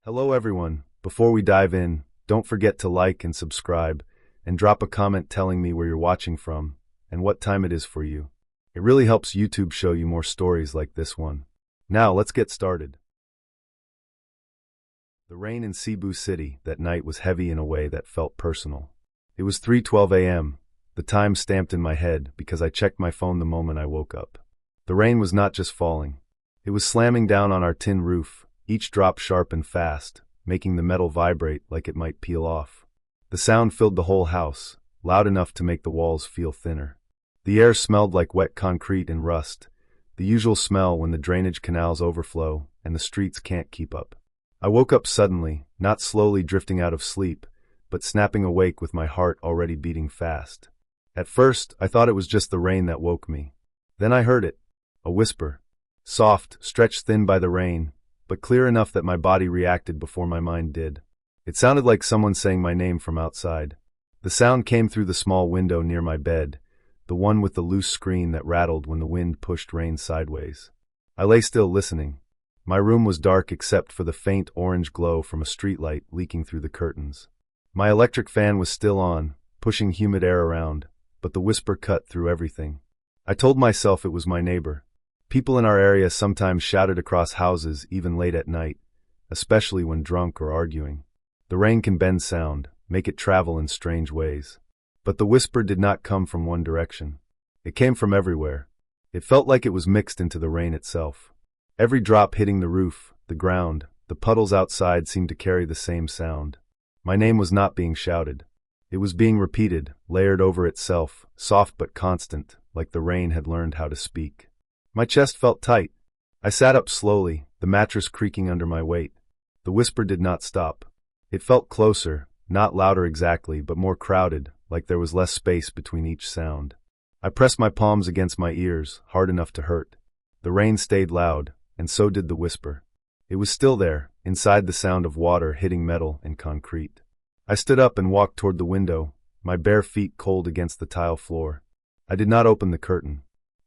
Hello everyone. Before we dive in, don't forget to like and subscribe, and drop a comment telling me where you're watching from and what time it is for you. It really helps YouTube show you more stories like this one. Now let's get started. The rain in Cebu City that night was heavy in a way that felt personal. It was 3:12 a.m., the time stamped in my head because I checked my phone the moment I woke up. The rain was not just falling. It was slamming down on our tin roof, each drop sharp and fast, making the metal vibrate like it might peel off. The sound filled the whole house, loud enough to make the walls feel thinner. The air smelled like wet concrete and rust, the usual smell when the drainage canals overflow and the streets can't keep up. I woke up suddenly, not slowly drifting out of sleep, but snapping awake with my heart already beating fast. At first, I thought it was just the rain that woke me. Then I heard it, a whisper, soft, stretched thin by the rain, but clear enough that my body reacted before my mind did. It sounded like someone saying my name from outside. The sound came through the small window near my bed, the one with the loose screen that rattled when the wind pushed rain sideways. I lay still listening. My room was dark except for the faint orange glow from a streetlight leaking through the curtains. My electric fan was still on, pushing humid air around, but the whisper cut through everything. I told myself it was my neighbor. People in our area sometimes shouted across houses even late at night, especially when drunk or arguing. The rain can bend sound, make it travel in strange ways. But the whisper did not come from one direction. It came from everywhere. It felt like it was mixed into the rain itself. Every drop hitting the roof, the ground, the puddles outside seemed to carry the same sound. My name was not being shouted. It was being repeated, layered over itself, soft but constant, like the rain had learned how to speak. My chest felt tight. I sat up slowly, the mattress creaking under my weight. The whisper did not stop. It felt closer, not louder exactly, but more crowded, like there was less space between each sound. I pressed my palms against my ears, hard enough to hurt. The rain stayed loud, and so did the whisper. It was still there, inside the sound of water hitting metal and concrete. I stood up and walked toward the window, my bare feet cold against the tile floor. I did not open the curtain.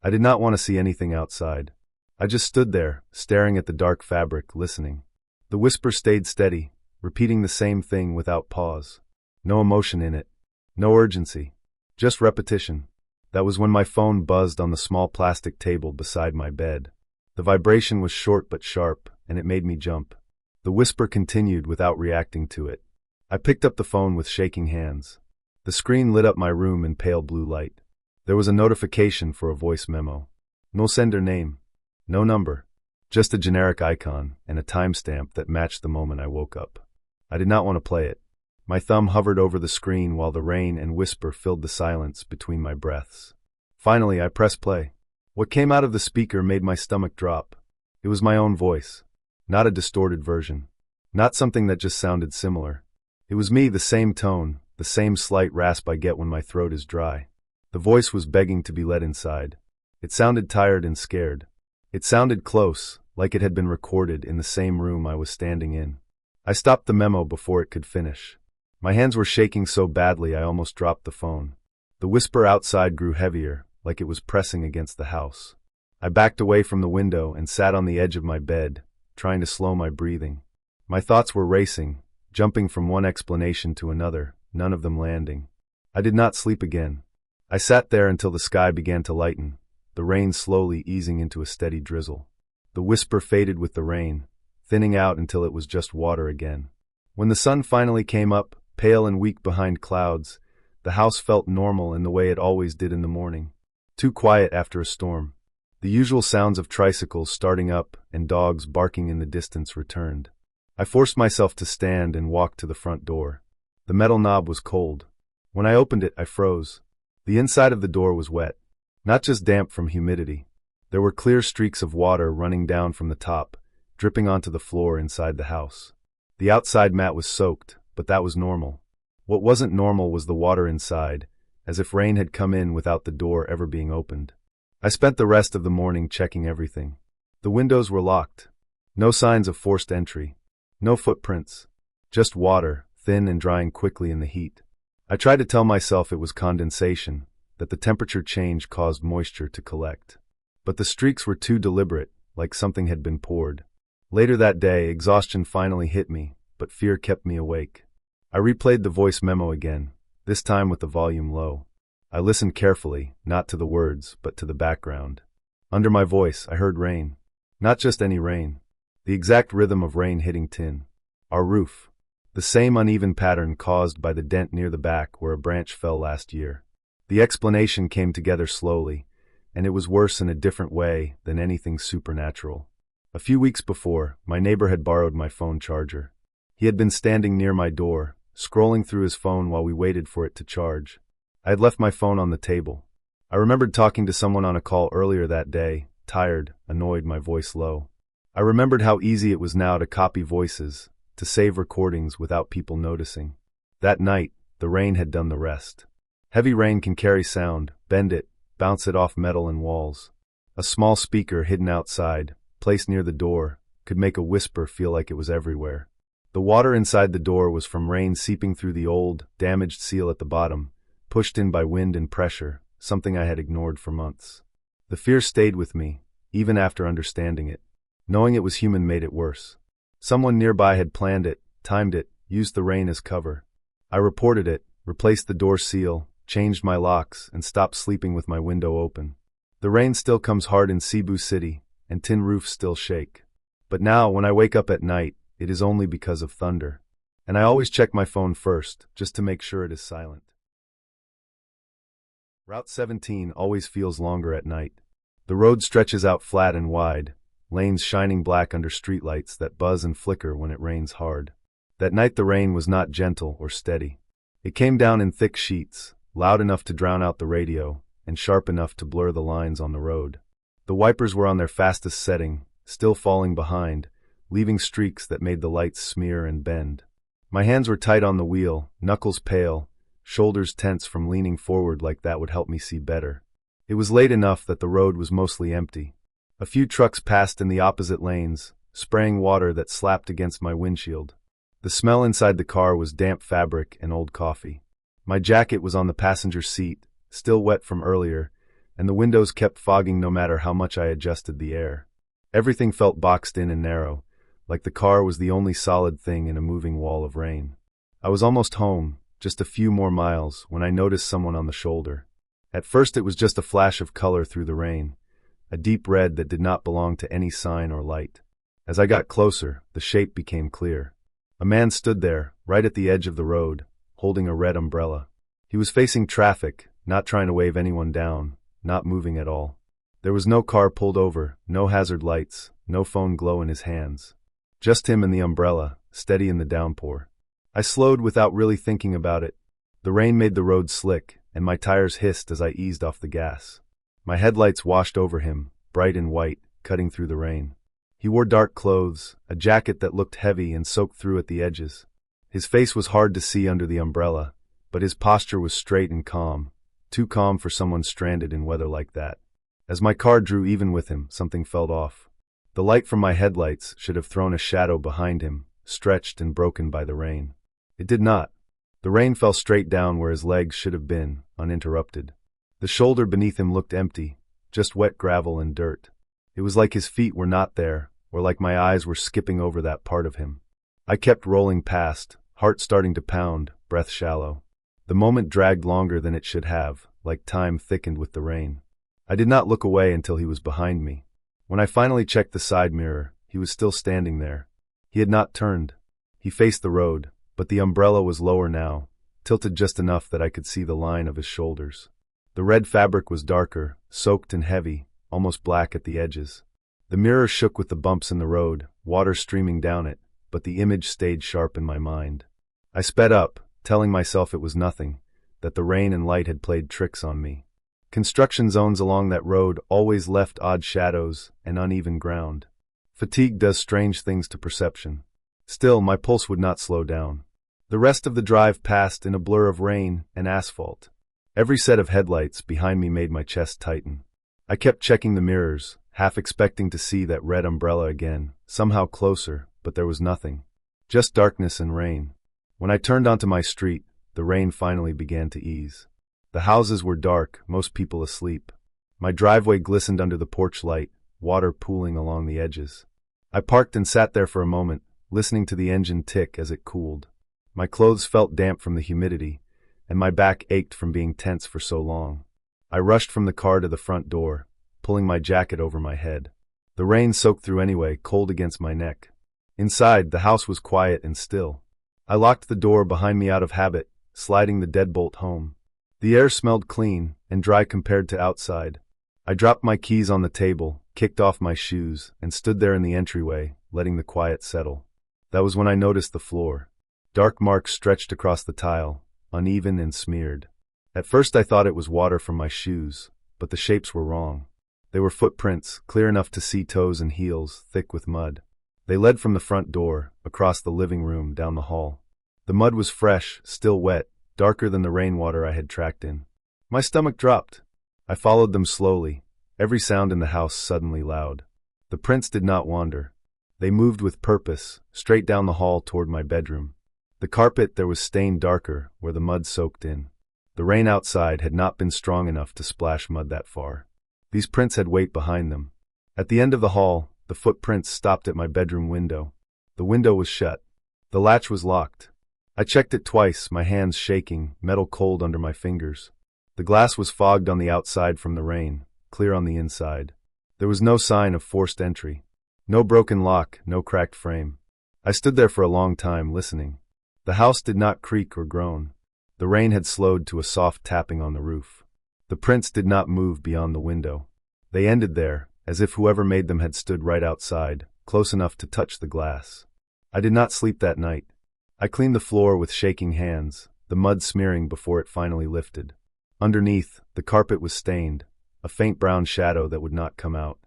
I did not want to see anything outside. I just stood there, staring at the dark fabric, listening. The whisper stayed steady, repeating the same thing without pause. No emotion in it. No urgency. Just repetition. That was when my phone buzzed on the small plastic table beside my bed. The vibration was short but sharp, and it made me jump. The whisper continued without reacting to it. I picked up the phone with shaking hands. The screen lit up my room in pale blue light. There was a notification for a voice memo. No sender name. No number. Just a generic icon and a timestamp that matched the moment I woke up. I did not want to play it. My thumb hovered over the screen while the rain and whisper filled the silence between my breaths. Finally, I pressed play. What came out of the speaker made my stomach drop. It was my own voice. Not a distorted version. Not something that just sounded similar. It was me, the same tone, the same slight rasp I get when my throat is dry. The voice was begging to be let inside. It sounded tired and scared. It sounded close, like it had been recorded in the same room I was standing in. I stopped the memo before it could finish. My hands were shaking so badly I almost dropped the phone. The whisper outside grew heavier, like it was pressing against the house. I backed away from the window and sat on the edge of my bed, trying to slow my breathing. My thoughts were racing, jumping from one explanation to another, none of them landing. I did not sleep again. I sat there until the sky began to lighten, the rain slowly easing into a steady drizzle. The whisper faded with the rain, thinning out until it was just water again. When the sun finally came up, pale and weak behind clouds, the house felt normal in the way it always did in the morning. Too quiet after a storm. The usual sounds of tricycles starting up and dogs barking in the distance returned. I forced myself to stand and walk to the front door. The metal knob was cold. When I opened it, I froze. The inside of the door was wet. Not just damp from humidity. There were clear streaks of water running down from the top, dripping onto the floor inside the house. The outside mat was soaked, but that was normal. What wasn't normal was the water inside, as if rain had come in without the door ever being opened. I spent the rest of the morning checking everything. The windows were locked. No signs of forced entry. No footprints. Just water, thin and drying quickly in the heat. I tried to tell myself it was condensation, that the temperature change caused moisture to collect. But the streaks were too deliberate, like something had been poured. Later that day, exhaustion finally hit me, but fear kept me awake. I replayed the voice memo again, this time with the volume low. I listened carefully, not to the words, but to the background. Under my voice, I heard rain. Not just any rain. The exact rhythm of rain hitting tin. Our roof. The same uneven pattern caused by the dent near the back where a branch fell last year. The explanation came together slowly, and it was worse in a different way than anything supernatural. A few weeks before, my neighbor had borrowed my phone charger. He had been standing near my door, scrolling through his phone while we waited for it to charge. I had left my phone on the table. I remembered talking to someone on a call earlier that day, tired, annoyed, my voice low. I remembered how easy it was now to copy voices, to save recordings without people noticing. That night, the rain had done the rest. Heavy rain can carry sound, bend it, bounce it off metal and walls. A small speaker hidden outside, placed near the door, could make a whisper feel like it was everywhere. The water inside the door was from rain seeping through the old, damaged seal at the bottom, pushed in by wind and pressure, something I had ignored for months. The fear stayed with me, even after understanding it. Knowing it was human made it worse. Someone nearby had planned it, timed it, used the rain as cover. I reported it, replaced the door seal, changed my locks, and stopped sleeping with my window open. The rain still comes hard in Cebu City, and tin roofs still shake. But now, when I wake up at night, it is only because of thunder. And I always check my phone first, just to make sure it is silent. Route 17 always feels longer at night. The road stretches out flat and wide, lanes shining black under streetlights that buzz and flicker when it rains hard. That night the rain was not gentle or steady. It came down in thick sheets, loud enough to drown out the radio, and sharp enough to blur the lines on the road. The wipers were on their fastest setting, still falling behind, leaving streaks that made the lights smear and bend. My hands were tight on the wheel, knuckles pale, shoulders tense from leaning forward like that would help me see better. It was late enough that the road was mostly empty. A few trucks passed in the opposite lanes, spraying water that slapped against my windshield. The smell inside the car was damp fabric and old coffee. My jacket was on the passenger seat, still wet from earlier, and the windows kept fogging no matter how much I adjusted the air. Everything felt boxed in and narrow, like the car was the only solid thing in a moving wall of rain. I was almost home, just a few more miles, when I noticed someone on the shoulder. At first it was just a flash of color through the rain, a deep red that did not belong to any sign or light. As I got closer, the shape became clear. A man stood there, right at the edge of the road, holding a red umbrella. He was facing traffic, not trying to wave anyone down, not moving at all. There was no car pulled over, no hazard lights, no phone glow in his hands. Just him and the umbrella, steady in the downpour. I slowed without really thinking about it. The rain made the road slick, and my tires hissed as I eased off the gas. My headlights washed over him, bright and white, cutting through the rain. He wore dark clothes, a jacket that looked heavy and soaked through at the edges. His face was hard to see under the umbrella, but his posture was straight and calm, too calm for someone stranded in weather like that. As my car drew even with him, something felt off. The light from my headlights should have thrown a shadow behind him, stretched and broken by the rain. It did not. The rain fell straight down where his legs should have been, uninterrupted. The shoulder beneath him looked empty, just wet gravel and dirt. It was like his feet were not there, or like my eyes were skipping over that part of him. I kept rolling past, heart starting to pound, breath shallow. The moment dragged longer than it should have, like time thickened with the rain. I did not look away until he was behind me. When I finally checked the side mirror, he was still standing there. He had not turned. He faced the road, but the umbrella was lower now, tilted just enough that I could see the line of his shoulders. The red fabric was darker, soaked and heavy, almost black at the edges. The mirror shook with the bumps in the road, water streaming down it, but the image stayed sharp in my mind. I sped up, telling myself it was nothing, that the rain and light had played tricks on me. Construction zones along that road always left odd shadows and uneven ground. Fatigue does strange things to perception. Still, my pulse would not slow down. The rest of the drive passed in a blur of rain and asphalt. Every set of headlights behind me made my chest tighten. I kept checking the mirrors, half expecting to see that red umbrella again, somehow closer, but there was nothing. Just darkness and rain. When I turned onto my street, the rain finally began to ease. The houses were dark, most people asleep. My driveway glistened under the porch light, water pooling along the edges. I parked and sat there for a moment, listening to the engine tick as it cooled. My clothes felt damp from the humidity, and my back ached from being tense for so long. I rushed from the car to the front door, pulling my jacket over my head. The rain soaked through anyway, cold against my neck. Inside, the house was quiet and still. I locked the door behind me out of habit, sliding the deadbolt home. The air smelled clean and dry compared to outside. I dropped my keys on the table, kicked off my shoes, and stood there in the entryway, letting the quiet settle. That was when I noticed the floor. Dark marks stretched across the tile, uneven and smeared. At first I thought it was water from my shoes, but the shapes were wrong. They were footprints, clear enough to see toes and heels, thick with mud. They led from the front door, across the living room, down the hall. The mud was fresh, still wet, darker than the rainwater I had tracked in. My stomach dropped. I followed them slowly, every sound in the house suddenly loud. The prints did not wander. They moved with purpose, straight down the hall toward my bedroom. The carpet there was stained darker, where the mud soaked in. The rain outside had not been strong enough to splash mud that far. These prints had weight behind them. At the end of the hall, the footprints stopped at my bedroom window. The window was shut. The latch was locked. I checked it twice, my hands shaking, metal cold under my fingers. The glass was fogged on the outside from the rain, clear on the inside. There was no sign of forced entry. No broken lock, no cracked frame. I stood there for a long time, listening. The house did not creak or groan. The rain had slowed to a soft tapping on the roof. The prints did not move beyond the window. They ended there, as if whoever made them had stood right outside, close enough to touch the glass. I did not sleep that night. I cleaned the floor with shaking hands, the mud smearing before it finally lifted. Underneath, the carpet was stained, a faint brown shadow that would not come out.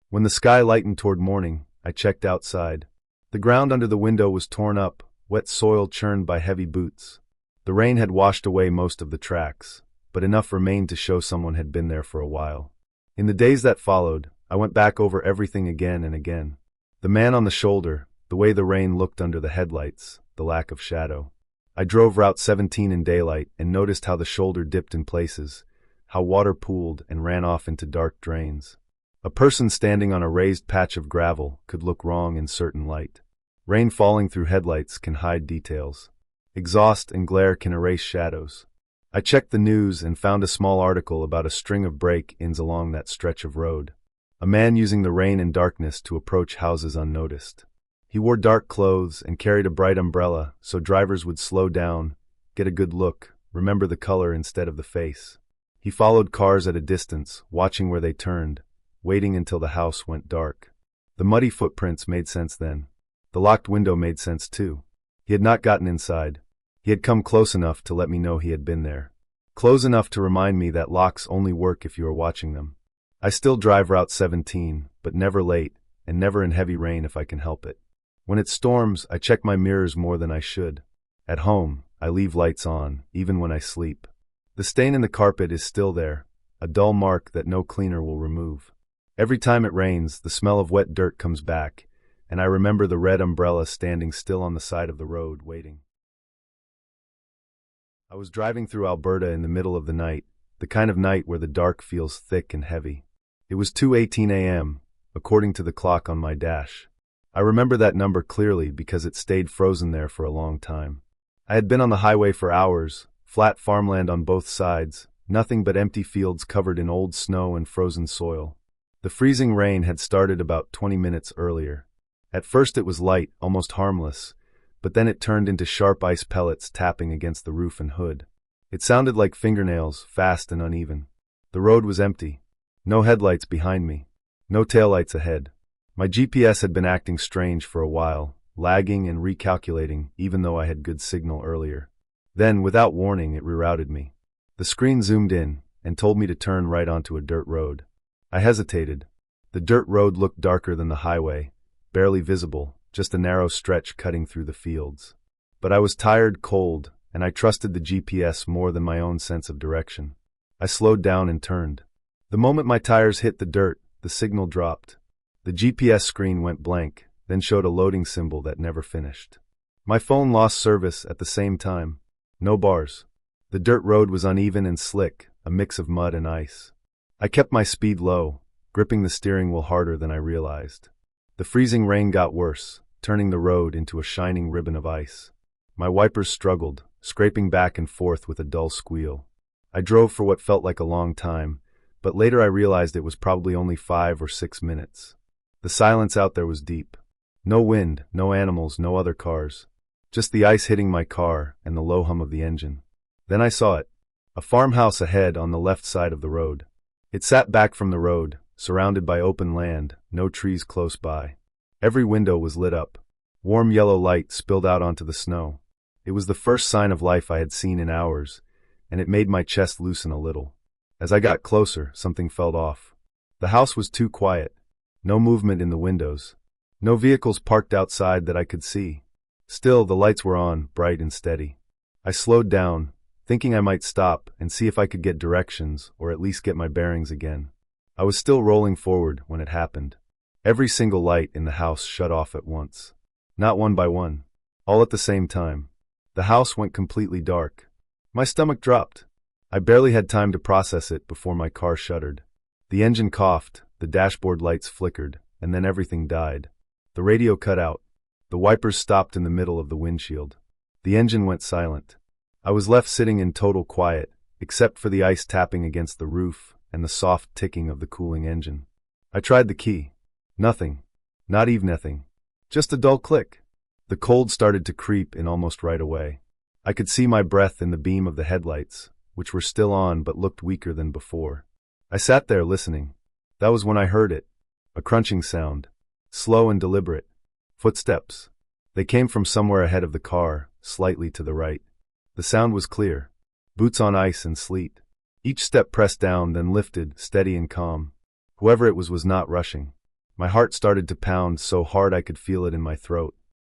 When the sky lightened toward morning, I checked outside. The ground under the window was torn up, wet soil churned by heavy boots. The rain had washed away most of the tracks, but enough remained to show someone had been there for a while. In the days that followed, I went back over everything again and again. The man on the shoulder, the way the rain looked under the headlights, the lack of shadow. I drove Route 17 in daylight and noticed how the shoulder dipped in places, how water pooled and ran off into dark drains. A person standing on a raised patch of gravel could look wrong in certain light. Rain falling through headlights can hide details. Exhaust and glare can erase shadows. I checked the news and found a small article about a string of break-ins along that stretch of road. A man using the rain and darkness to approach houses unnoticed. He wore dark clothes and carried a bright umbrella so drivers would slow down, get a good look, remember the color instead of the face. He followed cars at a distance, watching where they turned, waiting until the house went dark. The muddy footprints made sense then. The locked window made sense too. He had not gotten inside. He had come close enough to let me know he had been there. Close enough to remind me that locks only work if you are watching them. I still drive Route 17, but never late, and never in heavy rain if I can help it. When it storms, I check my mirrors more than I should. At home, I leave lights on, even when I sleep. The stain in the carpet is still there, a dull mark that no cleaner will remove. Every time it rains, the smell of wet dirt comes back, and I remember the red umbrella standing still on the side of the road, waiting. I was driving through Alberta in the middle of the night, the kind of night where the dark feels thick and heavy. It was 2:18 a.m., according to the clock on my dash. I remember that number clearly because it stayed frozen there for a long time. I had been on the highway for hours, flat farmland on both sides, nothing but empty fields covered in old snow and frozen soil. The freezing rain had started about 20 minutes earlier. At first it was light, almost harmless, but then it turned into sharp ice pellets tapping against the roof and hood. It sounded like fingernails, fast and uneven. The road was empty. No headlights behind me. No taillights ahead. My GPS had been acting strange for a while, lagging and recalculating even though I had good signal earlier. Then, without warning, it rerouted me. The screen zoomed in and told me to turn right onto a dirt road. I hesitated. The dirt road looked darker than the highway, barely visible, just a narrow stretch cutting through the fields. But I was tired, cold, and I trusted the GPS more than my own sense of direction. I slowed down and turned. The moment my tires hit the dirt, the signal dropped. The GPS screen went blank, then showed a loading symbol that never finished. My phone lost service at the same time. No bars. The dirt road was uneven and slick, a mix of mud and ice. I kept my speed low, gripping the steering wheel harder than I realized. The freezing rain got worse, turning the road into a shining ribbon of ice. My wipers struggled, scraping back and forth with a dull squeal. I drove for what felt like a long time, but later I realized it was probably only 5 or 6 minutes. The silence out there was deep. No wind, no animals, no other cars. Just the ice hitting my car and the low hum of the engine. Then I saw it. A farmhouse ahead on the left side of the road. It sat back from the road, surrounded by open land, no trees close by. Every window was lit up. Warm yellow light spilled out onto the snow. It was the first sign of life I had seen in hours, and it made my chest loosen a little. As I got closer, something felt off. The house was too quiet. No movement in the windows. No vehicles parked outside that I could see. Still, the lights were on, bright and steady. I slowed down, thinking I might stop and see if I could get directions or at least get my bearings again. I was still rolling forward when it happened. Every single light in the house shut off at once. Not one by one. All at the same time. The house went completely dark. My stomach dropped. I barely had time to process it before my car shuddered. The engine coughed, the dashboard lights flickered, and then everything died. The radio cut out. The wipers stopped in the middle of the windshield. The engine went silent. I was left sitting in total quiet, except for the ice tapping against the roof and the soft ticking of the cooling engine. I tried the key. Nothing. Not even nothing. Just a dull click. The cold started to creep in almost right away. I could see my breath in the beam of the headlights, which were still on but looked weaker than before. I sat there listening. That was when I heard it. A crunching sound. Slow and deliberate. Footsteps. They came from somewhere ahead of the car, slightly to the right. The sound was clear. Boots on ice and sleet. Each step pressed down, then lifted, steady and calm. Whoever it was not rushing. My heart started to pound so hard I could feel it in my throat.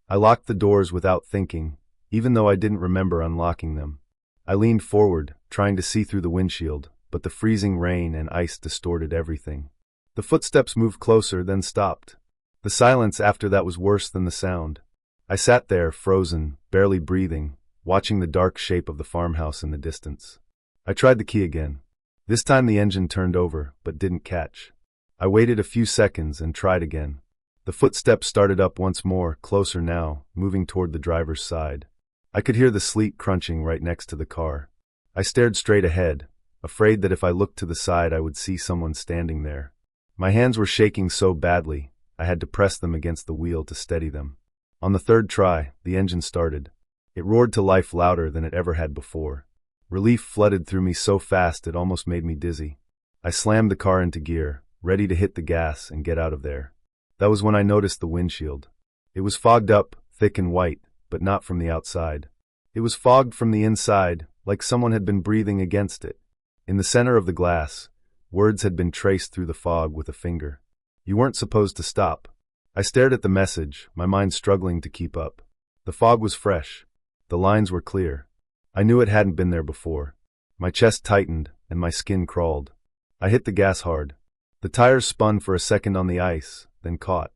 I locked the doors without thinking, even though I didn't remember unlocking them. I leaned forward, trying to see through the windshield, but the freezing rain and ice distorted everything. The footsteps moved closer, then stopped. The silence after that was worse than the sound. I sat there, frozen, barely breathing, watching the dark shape of the farmhouse in the distance. I tried the key again. This time the engine turned over, but didn't catch. I waited a few seconds and tried again. The footsteps started up once more, closer now, moving toward the driver's side. I could hear the sleet crunching right next to the car. I stared straight ahead, afraid that if I looked to the side I would see someone standing there. My hands were shaking so badly, I had to press them against the wheel to steady them. On the third try, the engine started. It roared to life louder than it ever had before. Relief flooded through me so fast it almost made me dizzy. I slammed the car into gear, ready to hit the gas and get out of there. That was when I noticed the windshield. It was fogged up, thick and white, but not from the outside. It was fogged from the inside, like someone had been breathing against it. In the center of the glass, words had been traced through the fog with a finger. You weren't supposed to stop. I stared at the message, my mind struggling to keep up. The fog was fresh. The lines were clear. I knew it hadn't been there before. My chest tightened, and my skin crawled. I hit the gas hard. The tires spun for a second on the ice, then caught.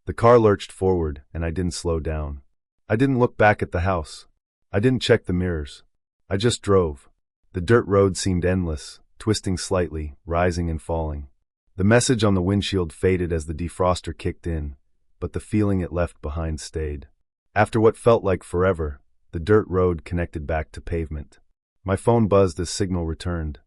The car lurched forward, and I didn't slow down. I didn't look back at the house. I didn't check the mirrors. I just drove. The dirt road seemed endless, twisting slightly, rising and falling. The message on the windshield faded as the defroster kicked in, but the feeling it left behind stayed. After what felt like forever, the dirt road connected back to pavement. My phone buzzed as signal returned.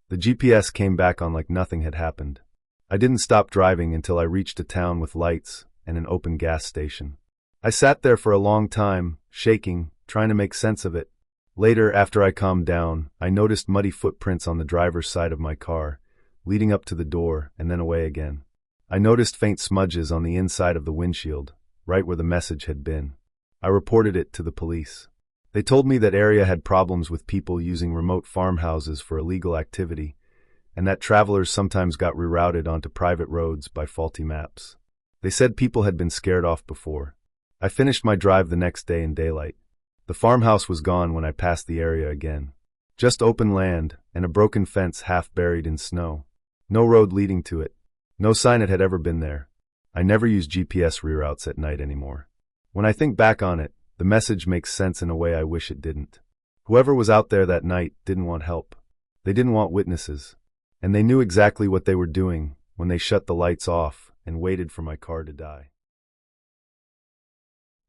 The GPS came back on like nothing had happened. I didn't stop driving until I reached a town with lights and an open gas station. I sat there for a long time, shaking, trying to make sense of it. Later, after I calmed down, I noticed muddy footprints on the driver's side of my car, leading up to the door and then away again. I noticed faint smudges on the inside of the windshield, right where the message had been. I reported it to the police. They told me that area had problems with people using remote farmhouses for illegal activity, and that travelers sometimes got rerouted onto private roads by faulty maps. They said people had been scared off before. I finished my drive the next day in daylight. The farmhouse was gone when I passed the area again. Just open land and a broken fence half buried in snow. No road leading to it. No sign it had ever been there. I never use GPS reroutes at night anymore. When I think back on it, the message makes sense in a way I wish it didn't. Whoever was out there that night didn't want help. They didn't want witnesses. And they knew exactly what they were doing when they shut the lights off and waited for my car to die.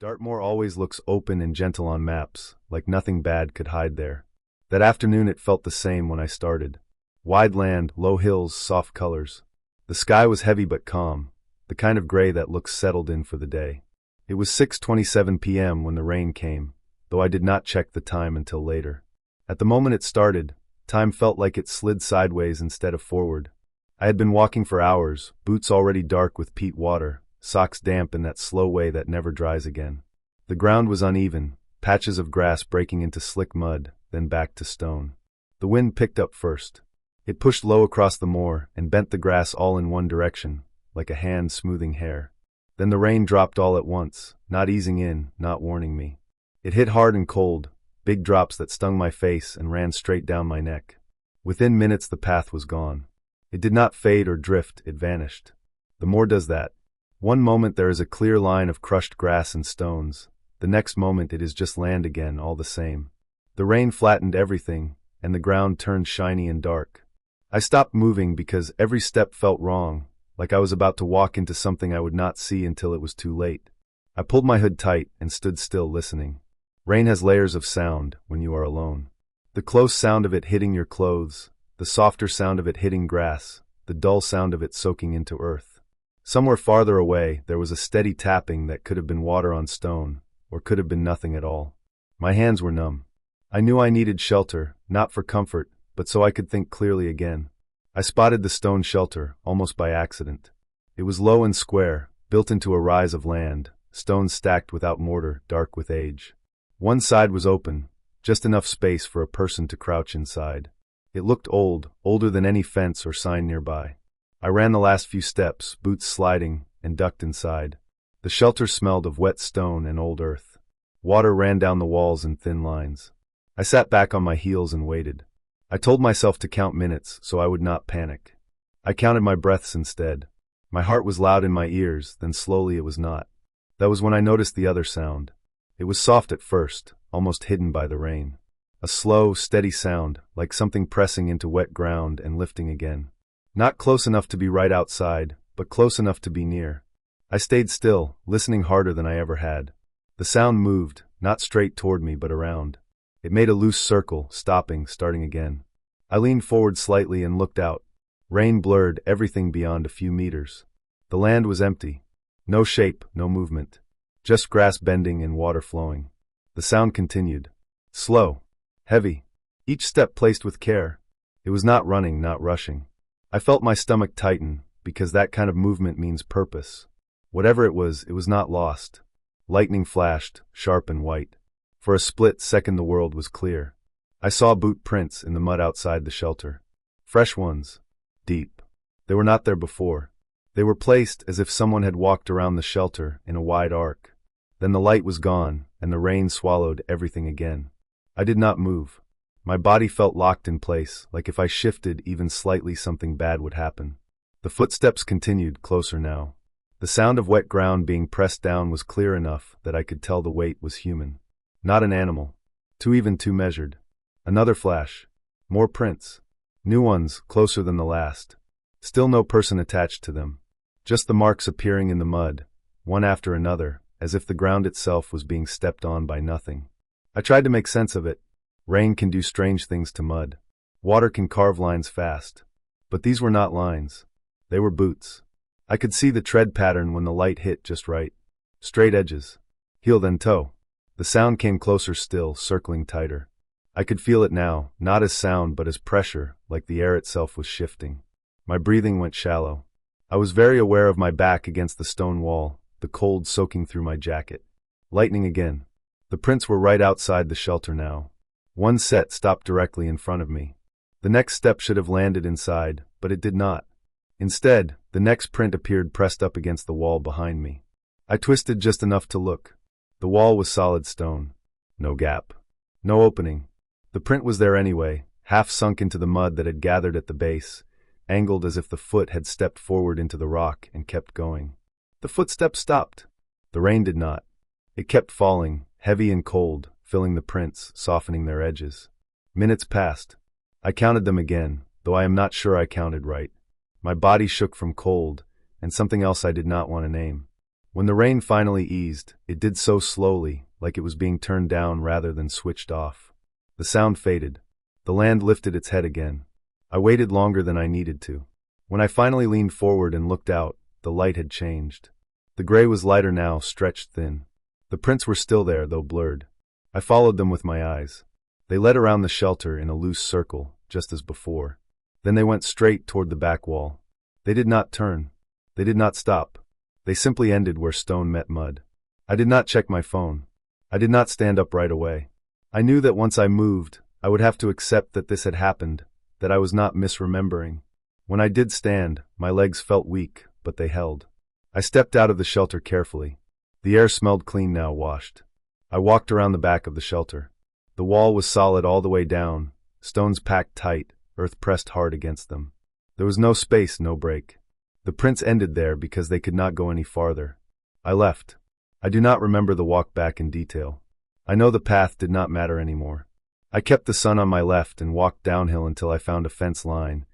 Dartmoor always looks open and gentle on maps, like nothing bad could hide there. That afternoon it felt the same when I started. Wide land, low hills, soft colors. The sky was heavy but calm, the kind of gray that looks settled in for the day. It was 6:27 p.m. when the rain came, though I did not check the time until later. At the moment it started, time felt like it slid sideways instead of forward. I had been walking for hours, boots already dark with peat water, socks damp in that slow way that never dries again. The ground was uneven, patches of grass breaking into slick mud, then back to stone. The wind picked up first. It pushed low across the moor and bent the grass all in one direction, like a hand smoothing hair. Then the rain dropped all at once, not easing in, not warning me. It hit hard and cold, big drops that stung my face and ran straight down my neck. Within minutes the path was gone. It did not fade or drift, it vanished. The moor does that. One moment there is a clear line of crushed grass and stones. The next moment it is just land again, all the same. The rain flattened everything, and the ground turned shiny and dark. I stopped moving because every step felt wrong, like I was about to walk into something I would not see until it was too late. I pulled my hood tight and stood still listening. Rain has layers of sound when you are alone. The close sound of it hitting your clothes, the softer sound of it hitting grass, the dull sound of it soaking into earth. Somewhere farther away, there was a steady tapping that could have been water on stone, or could have been nothing at all. My hands were numb. I knew I needed shelter, not for comfort, but so I could think clearly again. I spotted the stone shelter, almost by accident. It was low and square, built into a rise of land, stones stacked without mortar, dark with age. One side was open, just enough space for a person to crouch inside. It looked old, older than any fence or sign nearby. I ran the last few steps, boots sliding, and ducked inside. The shelter smelled of wet stone and old earth. Water ran down the walls in thin lines. I sat back on my heels and waited. I told myself to count minutes so I would not panic. I counted my breaths instead. My heart was loud in my ears, then slowly it was not. That was when I noticed the other sound. It was soft at first, almost hidden by the rain. A slow, steady sound, like something pressing into wet ground and lifting again. Not close enough to be right outside, but close enough to be near. I stayed still, listening harder than I ever had. The sound moved, not straight toward me but around. It made a loose circle, stopping, starting again. I leaned forward slightly and looked out. Rain blurred everything beyond a few meters. The land was empty. No shape, no movement. Just grass bending and water flowing. The sound continued. Slow. Heavy. Each step placed with care. It was not running, not rushing. I felt my stomach tighten, because that kind of movement means purpose. Whatever it was not lost. Lightning flashed, sharp and white. For a split second the world was clear. I saw boot prints in the mud outside the shelter. Fresh ones. Deep. They were not there before. They were placed as if someone had walked around the shelter in a wide arc. Then the light was gone, and the rain swallowed everything again. I did not move. My body felt locked in place, like if I shifted even slightly something bad would happen. The footsteps continued, closer now. The sound of wet ground being pressed down was clear enough that I could tell the weight was human. Not an animal. Too measured. Another flash. More prints. New ones, closer than the last. Still no person attached to them. Just the marks appearing in the mud, one after another, as if the ground itself was being stepped on by nothing. I tried to make sense of it. Rain can do strange things to mud. Water can carve lines fast. But these were not lines. They were boots. I could see the tread pattern when the light hit just right. Straight edges. Heel then toe. The sound came closer still, circling tighter. I could feel it now, not as sound but as pressure, like the air itself was shifting. My breathing went shallow. I was very aware of my back against the stone wall, the cold soaking through my jacket. Lightning again. The prints were right outside the shelter now. One set stopped directly in front of me. The next step should have landed inside, but it did not. Instead, the next print appeared pressed up against the wall behind me. I twisted just enough to look. The wall was solid stone. No gap. No opening. The print was there anyway, half sunk into the mud that had gathered at the base, angled as if the foot had stepped forward into the rock and kept going. The footsteps stopped. The rain did not. It kept falling, heavy and cold, filling the prints, softening their edges. Minutes passed. I counted them again, though I am not sure I counted right. My body shook from cold, and something else I did not want to name. When the rain finally eased, it did so slowly, like it was being turned down rather than switched off. The sound faded. The land lifted its head again. I waited longer than I needed to. When I finally leaned forward and looked out, the light had changed. The gray was lighter now, stretched thin. The prints were still there, though blurred. I followed them with my eyes. They led around the shelter in a loose circle, just as before. Then they went straight toward the back wall. They did not turn. They did not stop. They simply ended where stone met mud. I did not check my phone. I did not stand up right away. I knew that once I moved, I would have to accept that this had happened, that I was not misremembering. When I did stand, my legs felt weak, but they held. I stepped out of the shelter carefully. The air smelled clean now, washed. I walked around the back of the shelter. The wall was solid all the way down, stones packed tight, earth pressed hard against them. There was no space, no break. The prints ended there because they could not go any farther. I left. I do not remember the walk back in detail. I know the path did not matter anymore. I kept the sun on my left and walked downhill until I found a fence line,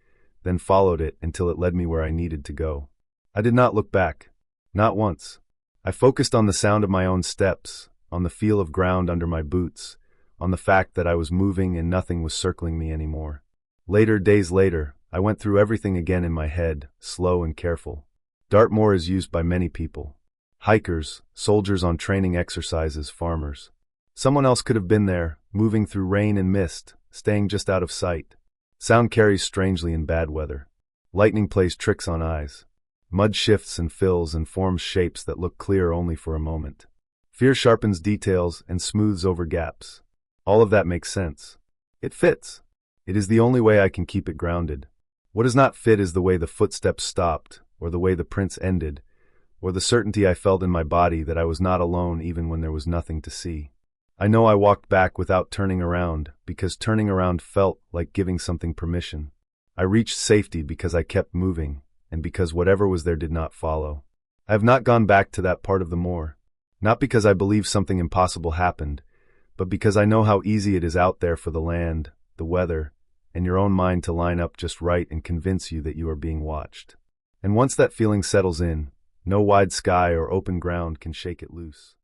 then followed it until it led me where I needed to go. I did not look back. Not once. I focused on the sound of my own steps, on the feel of ground under my boots, on the fact that I was moving and nothing was circling me anymore. Later, days later, I went through everything again in my head, slow and careful. Dartmoor is used by many people. Hikers, soldiers on training exercises, farmers. Someone else could have been there, moving through rain and mist, staying just out of sight. Sound carries strangely in bad weather. Lightning plays tricks on eyes. Mud shifts and fills and forms shapes that look clear only for a moment. Fear sharpens details and smooths over gaps. All of that makes sense. It fits. It is the only way I can keep it grounded. What does not fit is the way the footsteps stopped, or the way the prints ended, or the certainty I felt in my body that I was not alone even when there was nothing to see. I know I walked back without turning around, because turning around felt like giving something permission. I reached safety because I kept moving, and because whatever was there did not follow. I have not gone back to that part of the moor. Not because I believe something impossible happened, but because I know how easy it is out there for the land, the weather, and your own mind to line up just right and convince you that you are being watched. And once that feeling settles in, no wide sky or open ground can shake it loose.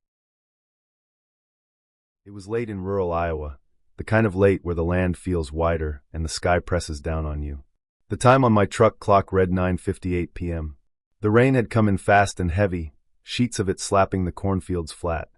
It was late in rural Iowa, the kind of late where the land feels wider and the sky presses down on you. The time on my truck clock read 9:58 p.m. The rain had come in fast and heavy, sheets of it slapping the cornfields flat.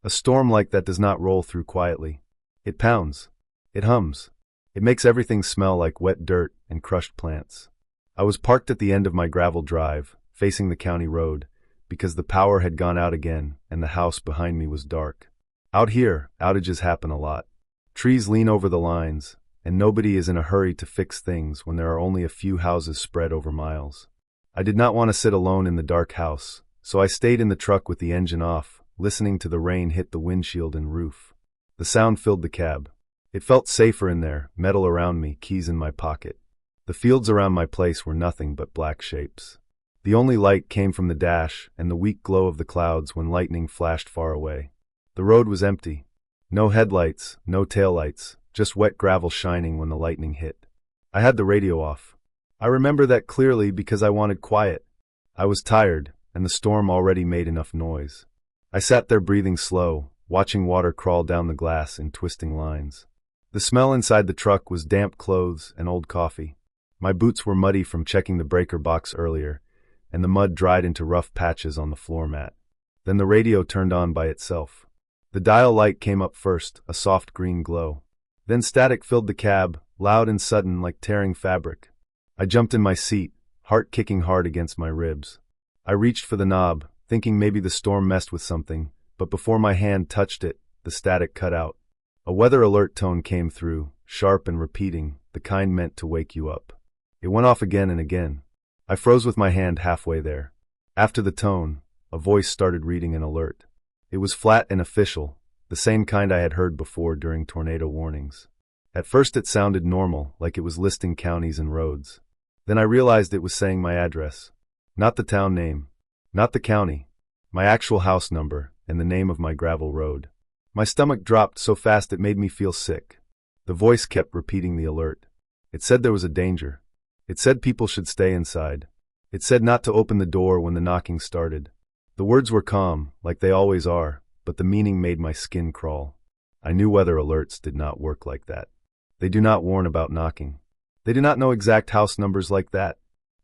A storm like that does not roll through quietly. It pounds. It hums. It makes everything smell like wet dirt and crushed plants. I was parked at the end of my gravel drive, facing the county road, because the power had gone out again and the house behind me was dark. Out here, outages happen a lot. Trees lean over the lines, and nobody is in a hurry to fix things when there are only a few houses spread over miles. I did not want to sit alone in the dark house, so I stayed in the truck with the engine off, listening to the rain hit the windshield and roof. The sound filled the cab. It felt safer in there, metal around me, keys in my pocket. The fields around my place were nothing but black shapes. The only light came from the dash and the weak glow of the clouds when lightning flashed far away. The road was empty. No headlights, no taillights, just wet gravel shining when the lightning hit. I had the radio off. I remember that clearly because I wanted quiet. I was tired, and the storm already made enough noise. I sat there breathing slow, watching water crawl down the glass in twisting lines. The smell inside the truck was damp clothes and old coffee. My boots were muddy from checking the breaker box earlier, and the mud dried into rough patches on the floor mat. Then the radio turned on by itself. The dial light came up first, a soft green glow. Then static filled the cab, loud and sudden like tearing fabric. I jumped in my seat, heart kicking hard against my ribs. I reached for the knob, thinking maybe the storm messed with something, but before my hand touched it, the static cut out. A weather alert tone came through, sharp and repeating, the kind meant to wake you up. It went off again and again. I froze with my hand halfway there. After the tone, a voice started reading an alert. It was flat and official, the same kind I had heard before during tornado warnings. At first it sounded normal, like it was listing counties and roads. Then I realized it was saying my address. Not the town name. Not the county. My actual house number, and the name of my gravel road. My stomach dropped so fast it made me feel sick. The voice kept repeating the alert. It said there was a danger. It said people should stay inside. It said not to open the door when the knocking started. The words were calm, like they always are, but the meaning made my skin crawl. I knew weather alerts did not work like that. They do not warn about knocking. They do not know exact house numbers like that.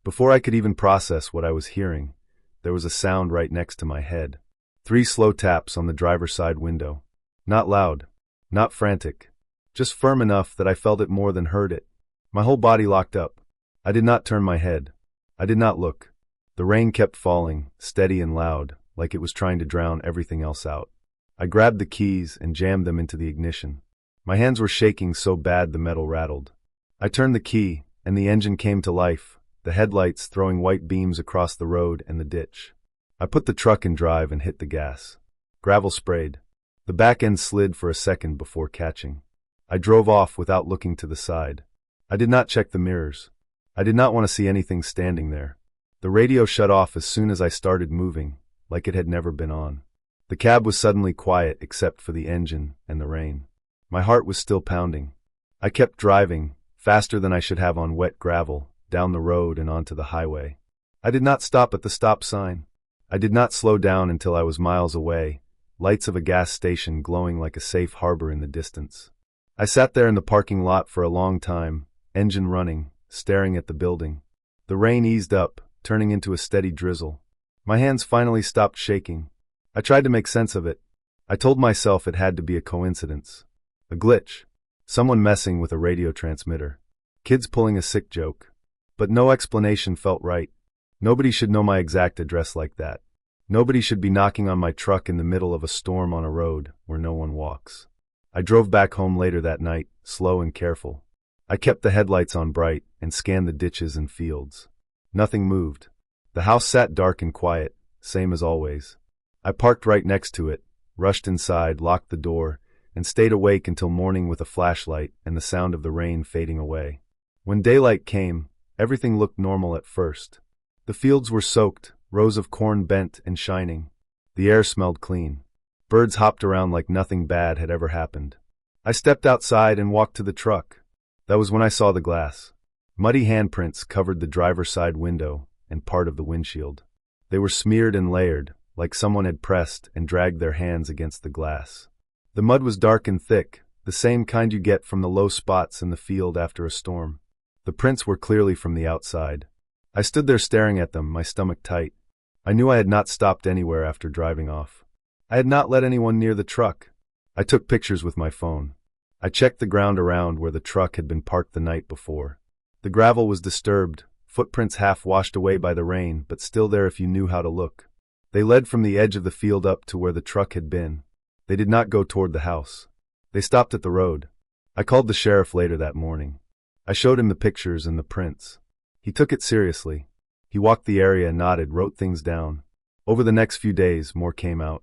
Before I could even process what I was hearing, there was a sound right next to my head. 3 slow taps on the driver's side window. Not loud, not frantic, just firm enough that I felt it more than heard it. My whole body locked up. I did not turn my head. I did not look. The rain kept falling, steady and loud, like it was trying to drown everything else out. I grabbed the keys and jammed them into the ignition. My hands were shaking so bad the metal rattled. I turned the key, and the engine came to life, the headlights throwing white beams across the road and the ditch. I put the truck in drive and hit the gas. Gravel sprayed. The back end slid for a second before catching. I drove off without looking to the side. I did not check the mirrors. I did not want to see anything standing there. The radio shut off as soon as I started moving, like it had never been on. The cab was suddenly quiet except for the engine and the rain. My heart was still pounding. I kept driving, faster than I should have on wet gravel, down the road and onto the highway. I did not stop at the stop sign. I did not slow down until I was miles away, lights of a gas station glowing like a safe harbor in the distance. I sat there in the parking lot for a long time, engine running, staring at the building. The rain eased up, turning into a steady drizzle. My hands finally stopped shaking. I tried to make sense of it. I told myself it had to be a coincidence. A glitch. Someone messing with a radio transmitter. Kids pulling a sick joke. But no explanation felt right. Nobody should know my exact address like that. Nobody should be knocking on my truck in the middle of a storm on a road where no one walks. I drove back home later that night, slow and careful. I kept the headlights on bright and scanned the ditches and fields. Nothing moved. The house sat dark and quiet, same as always. I parked right next to it, rushed inside, locked the door, and stayed awake until morning with a flashlight and the sound of the rain fading away. When daylight came, everything looked normal at first. The fields were soaked, rows of corn bent and shining. The air smelled clean. Birds hopped around like nothing bad had ever happened. I stepped outside and walked to the truck. That was when I saw the glass. Muddy handprints covered the driver's side window and part of the windshield. They were smeared and layered, like someone had pressed and dragged their hands against the glass. The mud was dark and thick, the same kind you get from the low spots in the field after a storm. The prints were clearly from the outside. I stood there staring at them, my stomach tight. I knew I had not stopped anywhere after driving off. I had not let anyone near the truck. I took pictures with my phone. I checked the ground around where the truck had been parked the night before. The gravel was disturbed, footprints half washed away by the rain, but still there if you knew how to look. They led from the edge of the field up to where the truck had been. They did not go toward the house. They stopped at the road. I called the sheriff later that morning. I showed him the pictures and the prints. He took it seriously. He walked the area, nodded, wrote things down. Over the next few days, more came out.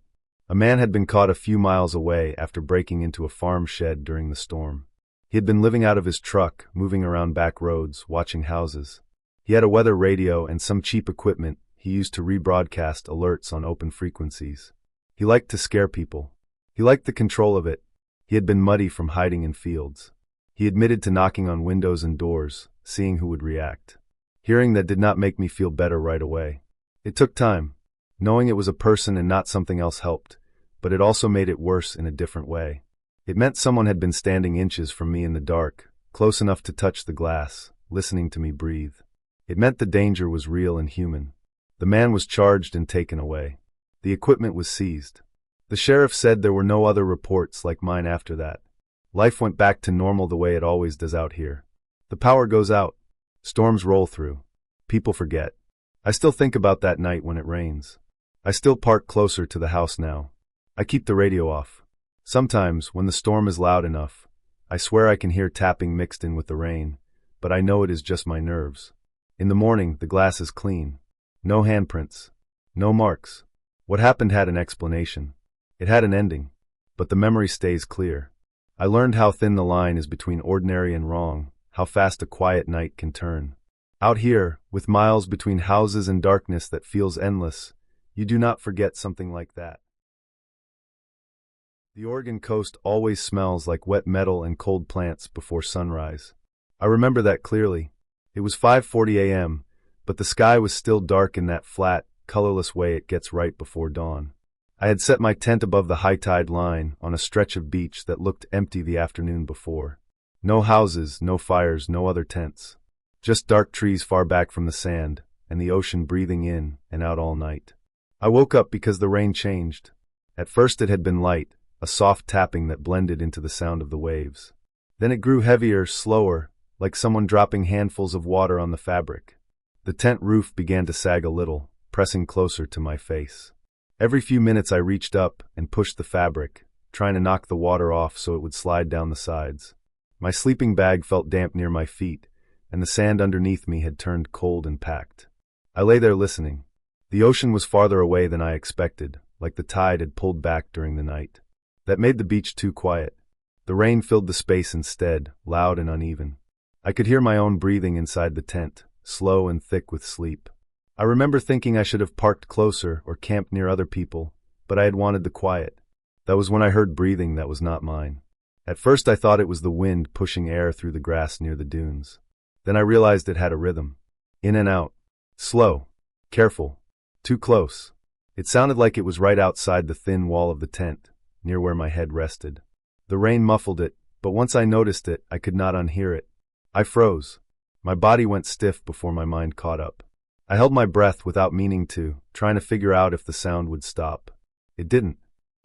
A man had been caught a few miles away after breaking into a farm shed during the storm. He had been living out of his truck, moving around back roads, watching houses. He had a weather radio and some cheap equipment he used to rebroadcast alerts on open frequencies. He liked to scare people. He liked the control of it. He had been muddy from hiding in fields. He admitted to knocking on windows and doors, seeing who would react. Hearing that did not make me feel better right away. It took time. Knowing it was a person and not something else helped, but it also made it worse in a different way. It meant someone had been standing inches from me in the dark, close enough to touch the glass, listening to me breathe. It meant the danger was real and human. The man was charged and taken away. The equipment was seized. The sheriff said there were no other reports like mine after that. Life went back to normal the way it always does out here. The power goes out. Storms roll through. People forget. I still think about that night when it rains. I still park closer to the house now. I keep the radio off. Sometimes, when the storm is loud enough, I swear I can hear tapping mixed in with the rain, but I know it is just my nerves. In the morning, the glass is clean. No handprints. No marks. What happened had an explanation. It had an ending. But the memory stays clear. I learned how thin the line is between ordinary and wrong, how fast a quiet night can turn. Out here, with miles between houses and darkness that feels endless, you do not forget something like that. The Oregon coast always smells like wet metal and cold plants before sunrise. I remember that clearly. It was 5:40 a.m., but the sky was still dark in that flat, colorless way it gets right before dawn. I had set my tent above the high tide line on a stretch of beach that looked empty the afternoon before. No houses, no fires, no other tents. Just dark trees far back from the sand, and the ocean breathing in and out all night. I woke up because the rain changed. At first it had been light, a soft tapping that blended into the sound of the waves. Then it grew heavier, slower, like someone dropping handfuls of water on the fabric. The tent roof began to sag a little, pressing closer to my face. Every few minutes I reached up and pushed the fabric, trying to knock the water off so it would slide down the sides. My sleeping bag felt damp near my feet, and the sand underneath me had turned cold and packed. I lay there listening. The ocean was farther away than I expected, like the tide had pulled back during the night. That made the beach too quiet. The rain filled the space instead, loud and uneven. I could hear my own breathing inside the tent, slow and thick with sleep. I remember thinking I should have parked closer or camped near other people, but I had wanted the quiet. That was when I heard breathing that was not mine. At first I thought it was the wind pushing air through the grass near the dunes. Then I realized it had a rhythm. In and out. Slow. Careful. Too close. It sounded like it was right outside the thin wall of the tent, near where my head rested. The rain muffled it, but once I noticed it, I could not unhear it. I froze. My body went stiff before my mind caught up. I held my breath without meaning to, trying to figure out if the sound would stop. It didn't.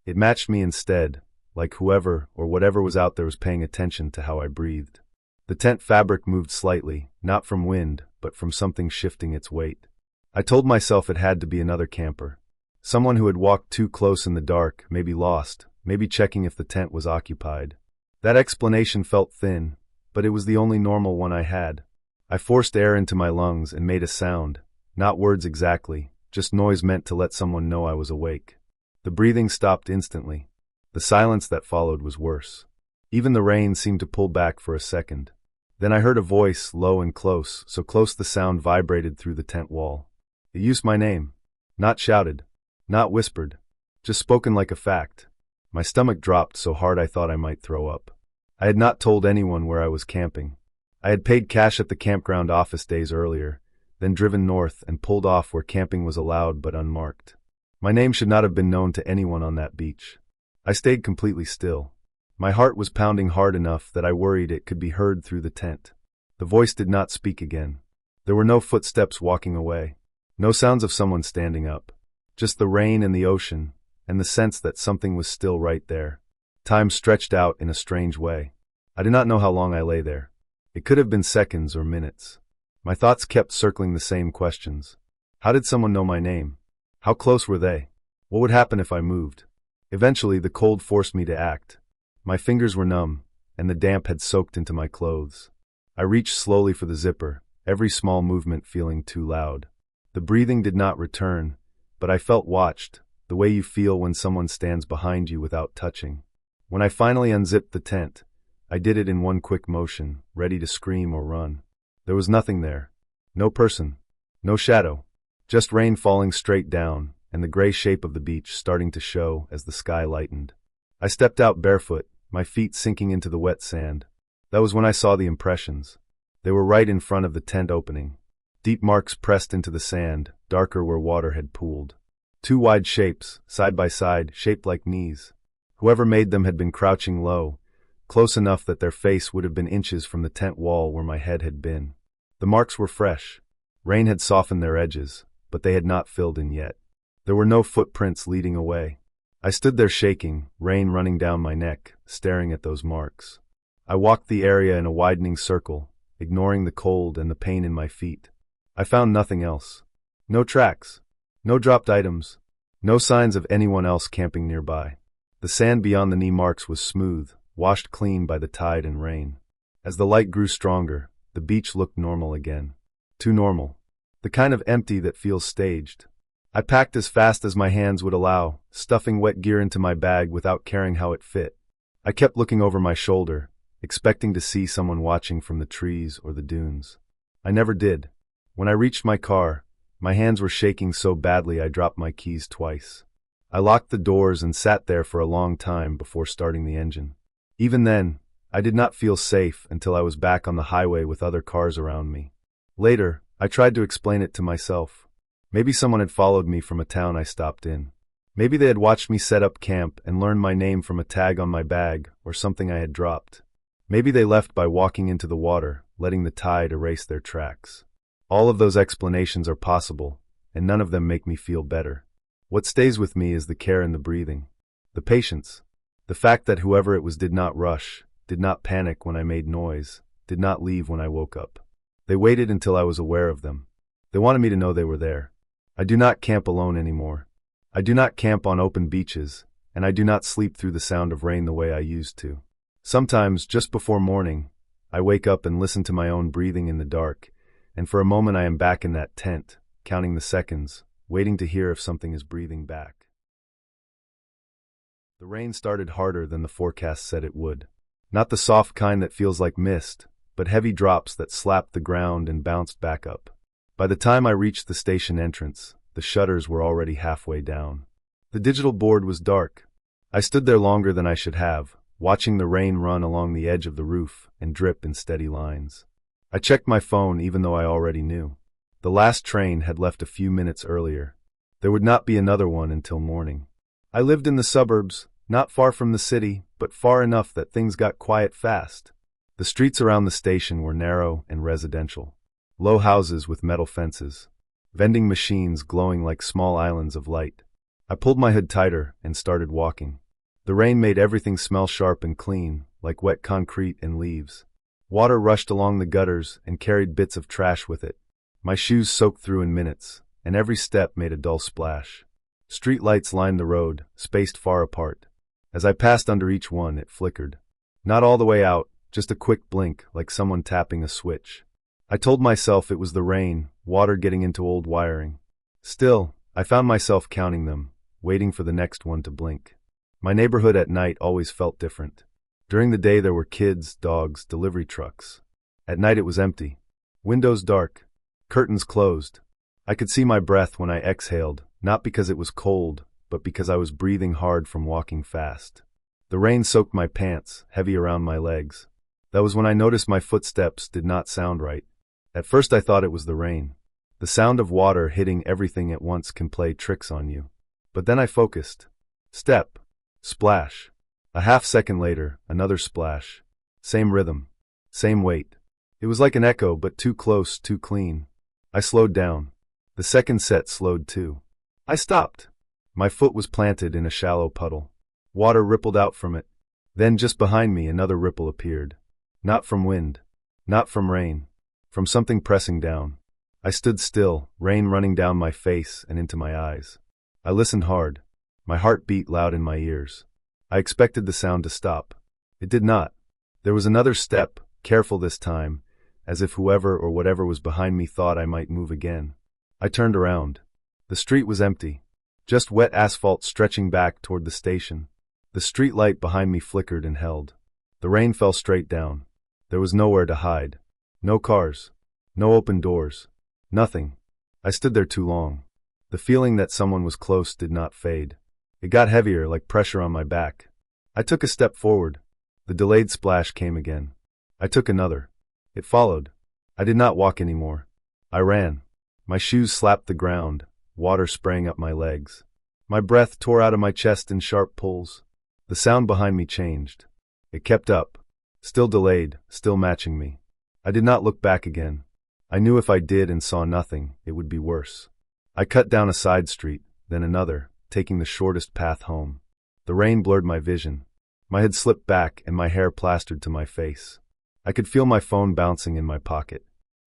It matched me instead, like whoever or whatever was out there was paying attention to how I breathed. The tent fabric moved slightly, not from wind, but from something shifting its weight. I told myself it had to be another camper. Someone who had walked too close in the dark, maybe lost, maybe checking if the tent was occupied. That explanation felt thin, but it was the only normal one I had. I forced air into my lungs and made a sound, not words exactly, just noise meant to let someone know I was awake. The breathing stopped instantly. The silence that followed was worse. Even the rain seemed to pull back for a second. Then I heard a voice, low and close, so close the sound vibrated through the tent wall. It used my name. Not shouted. Not whispered. Just spoken like a fact. My stomach dropped so hard I thought I might throw up. I had not told anyone where I was camping. I had paid cash at the campground office days earlier, then driven north and pulled off where camping was allowed but unmarked. My name should not have been known to anyone on that beach. I stayed completely still. My heart was pounding hard enough that I worried it could be heard through the tent. The voice did not speak again. There were no footsteps walking away. No sounds of someone standing up. Just the rain and the ocean, and the sense that something was still right there. Time stretched out in a strange way. I did not know how long I lay there. It could have been seconds or minutes. My thoughts kept circling the same questions. How did someone know my name? How close were they? What would happen if I moved? Eventually, the cold forced me to act. My fingers were numb, and the damp had soaked into my clothes. I reached slowly for the zipper, every small movement feeling too loud. The breathing did not return, but I felt watched, the way you feel when someone stands behind you without touching. When I finally unzipped the tent, I did it in one quick motion, ready to scream or run. There was nothing there. No person. No shadow. Just rain falling straight down, and the gray shape of the beach starting to show as the sky lightened. I stepped out barefoot, my feet sinking into the wet sand. That was when I saw the impressions. They were right in front of the tent opening. Deep marks pressed into the sand, darker where water had pooled. Two wide shapes, side by side, shaped like knees. Whoever made them had been crouching low, close enough that their face would have been inches from the tent wall where my head had been. The marks were fresh. Rain had softened their edges, but they had not filled in yet. There were no footprints leading away. I stood there shaking, rain running down my neck, staring at those marks. I walked the area in a widening circle, ignoring the cold and the pain in my feet. I found nothing else. No tracks. No dropped items. No signs of anyone else camping nearby. The sand beyond the knee marks was smooth, washed clean by the tide and rain. As the light grew stronger, the beach looked normal again. Too normal. The kind of empty that feels staged. I packed as fast as my hands would allow, stuffing wet gear into my bag without caring how it fit. I kept looking over my shoulder, expecting to see someone watching from the trees or the dunes. I never did. When I reached my car, my hands were shaking so badly I dropped my keys twice. I locked the doors and sat there for a long time before starting the engine. Even then, I did not feel safe until I was back on the highway with other cars around me. Later, I tried to explain it to myself. Maybe someone had followed me from a town I stopped in. Maybe they had watched me set up camp and learned my name from a tag on my bag or something I had dropped. Maybe they left by walking into the water, letting the tide erase their tracks. All of those explanations are possible, and none of them make me feel better. What stays with me is the care and the breathing. The patience. The fact that whoever it was did not rush, did not panic when I made noise, did not leave when I woke up. They waited until I was aware of them. They wanted me to know they were there. I do not camp alone anymore. I do not camp on open beaches, and I do not sleep through the sound of rain the way I used to. Sometimes, just before morning, I wake up and listen to my own breathing in the dark, and for a moment I am back in that tent, counting the seconds, waiting to hear if something is breathing back. The rain started harder than the forecast said it would. Not the soft kind that feels like mist, but heavy drops that slapped the ground and bounced back up. By the time I reached the station entrance, the shutters were already halfway down. The digital board was dark. I stood there longer than I should have, watching the rain run along the edge of the roof and drip in steady lines. I checked my phone even though I already knew. The last train had left a few minutes earlier. There would not be another one until morning. I lived in the suburbs, not far from the city, but far enough that things got quiet fast. The streets around the station were narrow and residential. Low houses with metal fences. Vending machines glowing like small islands of light. I pulled my hood tighter and started walking. The rain made everything smell sharp and clean, like wet concrete and leaves. Water rushed along the gutters and carried bits of trash with it. My shoes soaked through in minutes, and every step made a dull splash. Street lights lined the road, spaced far apart. As I passed under each one, it flickered. Not all the way out, just a quick blink, like someone tapping a switch. I told myself it was the rain, water getting into old wiring. Still, I found myself counting them, waiting for the next one to blink. My neighborhood at night always felt different. During the day there were kids, dogs, delivery trucks. At night it was empty. Windows dark. Curtains closed. I could see my breath when I exhaled, not because it was cold, but because I was breathing hard from walking fast. The rain soaked my pants, heavy around my legs. That was when I noticed my footsteps did not sound right. At first I thought it was the rain. The sound of water hitting everything at once can play tricks on you. But then I focused. Step. Splash. A half second later, another splash. Same rhythm. Same weight. It was like an echo, but too close, too clean. I slowed down. The second set slowed too. I stopped. My foot was planted in a shallow puddle. Water rippled out from it. Then just behind me another ripple appeared. Not from wind. Not from rain. From something pressing down. I stood still, rain running down my face and into my eyes. I listened hard. My heart beat loud in my ears. I expected the sound to stop. It did not. There was another step, careful this time, as if whoever or whatever was behind me thought I might move again. I turned around. The street was empty. Just wet asphalt stretching back toward the station. The street light behind me flickered and held. The rain fell straight down. There was nowhere to hide. No cars. No open doors. Nothing. I stood there too long. The feeling that someone was close did not fade. It got heavier, like pressure on my back. I took a step forward. The delayed splash came again. I took another. It followed. I did not walk anymore. I ran. My shoes slapped the ground, water spraying up my legs. My breath tore out of my chest in sharp pulls. The sound behind me changed. It kept up. Still delayed, still matching me. I did not look back again. I knew if I did and saw nothing, it would be worse. I cut down a side street, then another, taking the shortest path home. The rain blurred my vision. My head slipped back and my hair plastered to my face. I could feel my phone bouncing in my pocket.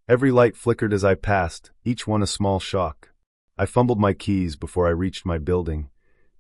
Every light flickered as I passed, each one a small shock. I fumbled my keys before I reached my building,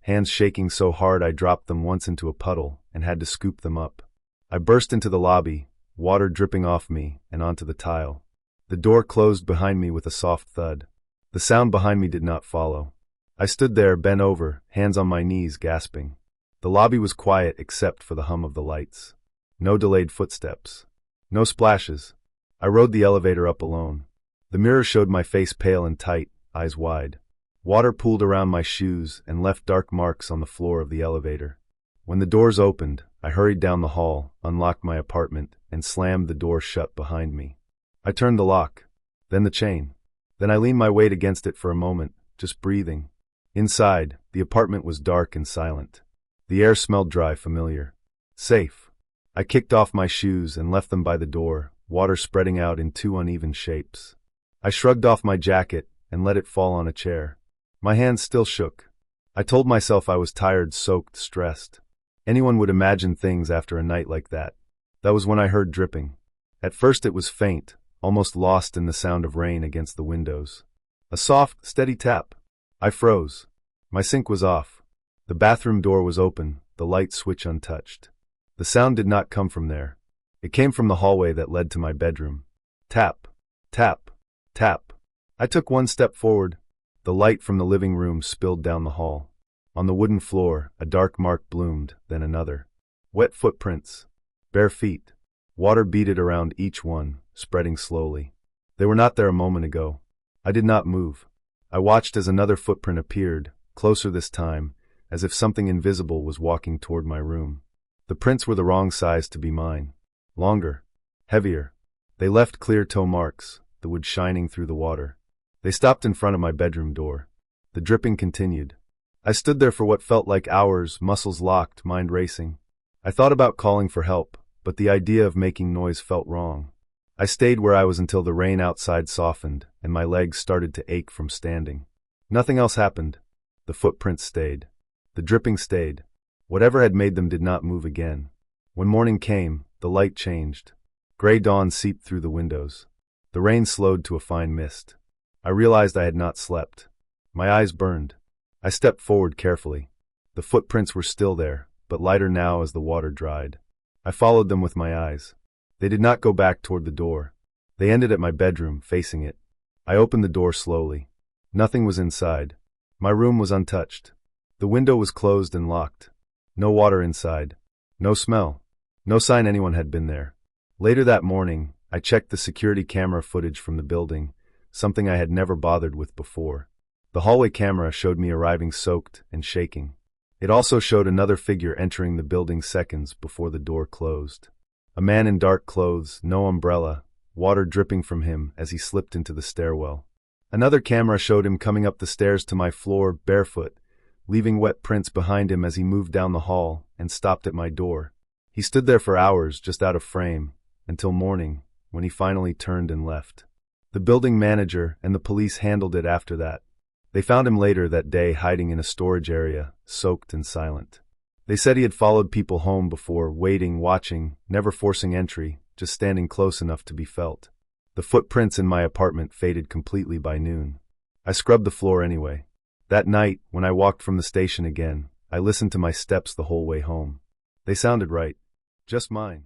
hands shaking so hard I dropped them once into a puddle and had to scoop them up. I burst into the lobby, water dripping off me and onto the tile. The door closed behind me with a soft thud. The sound behind me did not follow. I stood there, bent over, hands on my knees, gasping. The lobby was quiet except for the hum of the lights. No delayed footsteps. No splashes. I rode the elevator up alone. The mirror showed my face pale and tight, eyes wide. Water pooled around my shoes and left dark marks on the floor of the elevator. When the doors opened, I hurried down the hall, unlocked my apartment, and slammed the door shut behind me. I turned the lock, then the chain. Then I leaned my weight against it for a moment, just breathing. Inside, the apartment was dark and silent. The air smelled dry, familiar. Safe. I kicked off my shoes and left them by the door, water spreading out in two uneven shapes. I shrugged off my jacket and let it fall on a chair. My hands still shook. I told myself I was tired, soaked, stressed. Anyone would imagine things after a night like that. That was when I heard dripping. At first it was faint, almost lost in the sound of rain against the windows. A soft, steady tap. I froze. My sink was off. The bathroom door was open, the light switch untouched. The sound did not come from there. It came from the hallway that led to my bedroom. Tap, tap, tap. I took one step forward. The light from the living room spilled down the hall. On the wooden floor, a dark mark bloomed, then another. Wet footprints. Bare feet. Water beaded around each one, spreading slowly. They were not there a moment ago. I did not move. I watched as another footprint appeared, closer this time, as if something invisible was walking toward my room. The prints were the wrong size to be mine. Longer. Heavier. They left clear toe marks, the wood shining through the water. They stopped in front of my bedroom door. The dripping continued. I stood there for what felt like hours, muscles locked, mind racing. I thought about calling for help, but the idea of making noise felt wrong. I stayed where I was until the rain outside softened, and my legs started to ache from standing. Nothing else happened. The footprints stayed. The dripping stayed. Whatever had made them did not move again. When morning came, the light changed. Gray dawn seeped through the windows. The rain slowed to a fine mist. I realized I had not slept. My eyes burned. I stepped forward carefully. The footprints were still there, but lighter now as the water dried. I followed them with my eyes. They did not go back toward the door. They ended at my bedroom, facing it. I opened the door slowly. Nothing was inside. My room was untouched. The window was closed and locked. No water inside. No smell. No sign anyone had been there. Later that morning, I checked the security camera footage from the building, something I had never bothered with before. The hallway camera showed me arriving soaked and shaking. It also showed another figure entering the building seconds before the door closed. A man in dark clothes, no umbrella, water dripping from him as he slipped into the stairwell. Another camera showed him coming up the stairs to my floor, barefoot, leaving wet prints behind him as he moved down the hall and stopped at my door. He stood there for hours, just out of frame, until morning, when he finally turned and left. The building manager and the police handled it after that. They found him later that day hiding in a storage area, soaked and silent. They said he had followed people home before, waiting, watching, never forcing entry, just standing close enough to be felt. The footprints in my apartment faded completely by noon. I scrubbed the floor anyway. That night, when I walked from the station again, I listened to my steps the whole way home. They sounded right. Just mine.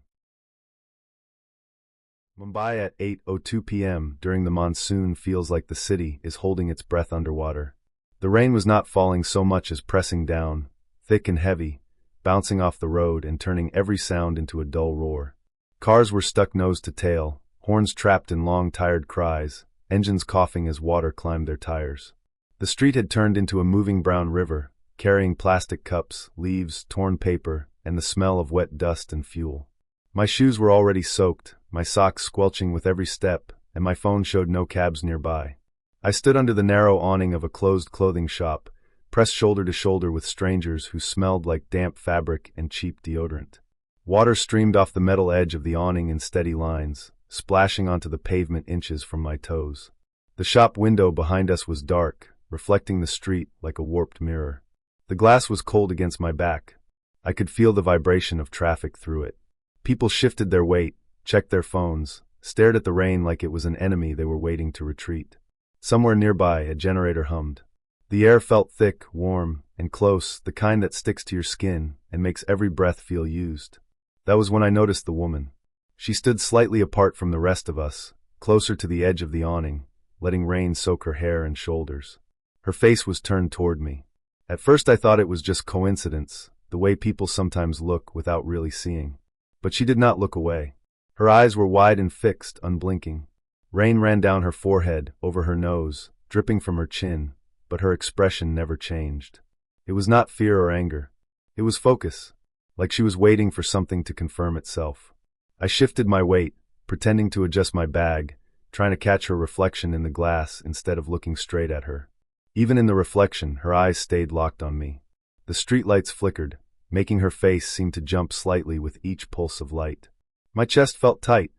Mumbai at 8:02 p.m. during the monsoon feels like the city is holding its breath underwater. The rain was not falling so much as pressing down, thick and heavy, bouncing off the road and turning every sound into a dull roar. Cars were stuck nose to tail, horns trapped in long tired cries, engines coughing as water climbed their tires. The street had turned into a moving brown river, carrying plastic cups, leaves, torn paper, and the smell of wet dust and fuel. My shoes were already soaked, my socks squelching with every step, and my phone showed no cabs nearby. I stood under the narrow awning of a closed clothing shop, pressed shoulder to shoulder with strangers who smelled like damp fabric and cheap deodorant. Water streamed off the metal edge of the awning in steady lines, splashing onto the pavement inches from my toes. The shop window behind us was dark, reflecting the street like a warped mirror. The glass was cold against my back. I could feel the vibration of traffic through it. People shifted their weight, checked their phones, stared at the rain like it was an enemy they were waiting to retreat. Somewhere nearby, a generator hummed. The air felt thick, warm, and close, the kind that sticks to your skin and makes every breath feel used. That was when I noticed the woman. She stood slightly apart from the rest of us, closer to the edge of the awning, letting rain soak her hair and shoulders. Her face was turned toward me. At first I thought it was just coincidence, the way people sometimes look without really seeing. But she did not look away. Her eyes were wide and fixed, unblinking. Rain ran down her forehead, over her nose, dripping from her chin, but her expression never changed. It was not fear or anger. It was focus, like she was waiting for something to confirm itself. I shifted my weight, pretending to adjust my bag, trying to catch her reflection in the glass instead of looking straight at her. Even in the reflection, her eyes stayed locked on me. The streetlights flickered, making her face seem to jump slightly with each pulse of light. My chest felt tight.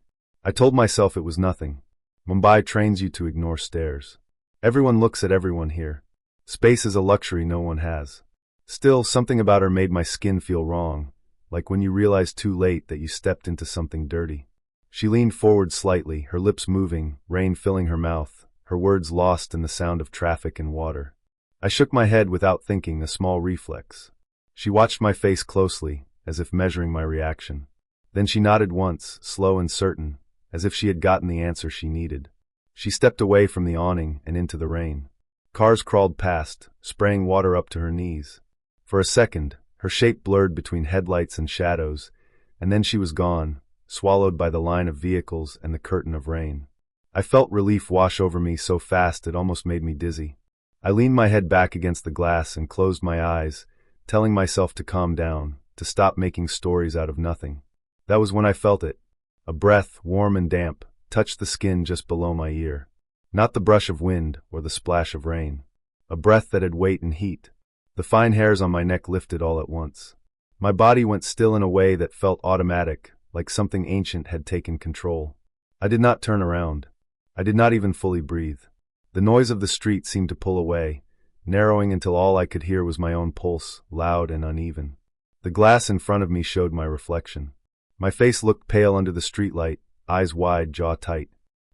I told myself it was nothing. Mumbai trains you to ignore stares. Everyone looks at everyone here. Space is a luxury no one has. Still, something about her made my skin feel wrong, like when you realize too late that you stepped into something dirty. She leaned forward slightly, her lips moving, rain filling her mouth, her words lost in the sound of traffic and water. I shook my head without thinking, a small reflex. She watched my face closely, as if measuring my reaction. Then she nodded once, slow and certain, as if she had gotten the answer she needed. She stepped away from the awning and into the rain. Cars crawled past, spraying water up to her knees. For a second, her shape blurred between headlights and shadows, and then she was gone, swallowed by the line of vehicles and the curtain of rain. I felt relief wash over me so fast it almost made me dizzy. I leaned my head back against the glass and closed my eyes, telling myself to calm down, to stop making stories out of nothing. That was when I felt it. A breath, warm and damp, touched the skin just below my ear. Not the brush of wind or the splash of rain. A breath that had weight and heat. The fine hairs on my neck lifted all at once. My body went still in a way that felt automatic, like something ancient had taken control. I did not turn around. I did not even fully breathe. The noise of the street seemed to pull away, narrowing until all I could hear was my own pulse, loud and uneven. The glass in front of me showed my reflection. My face looked pale under the streetlight, eyes wide, jaw tight.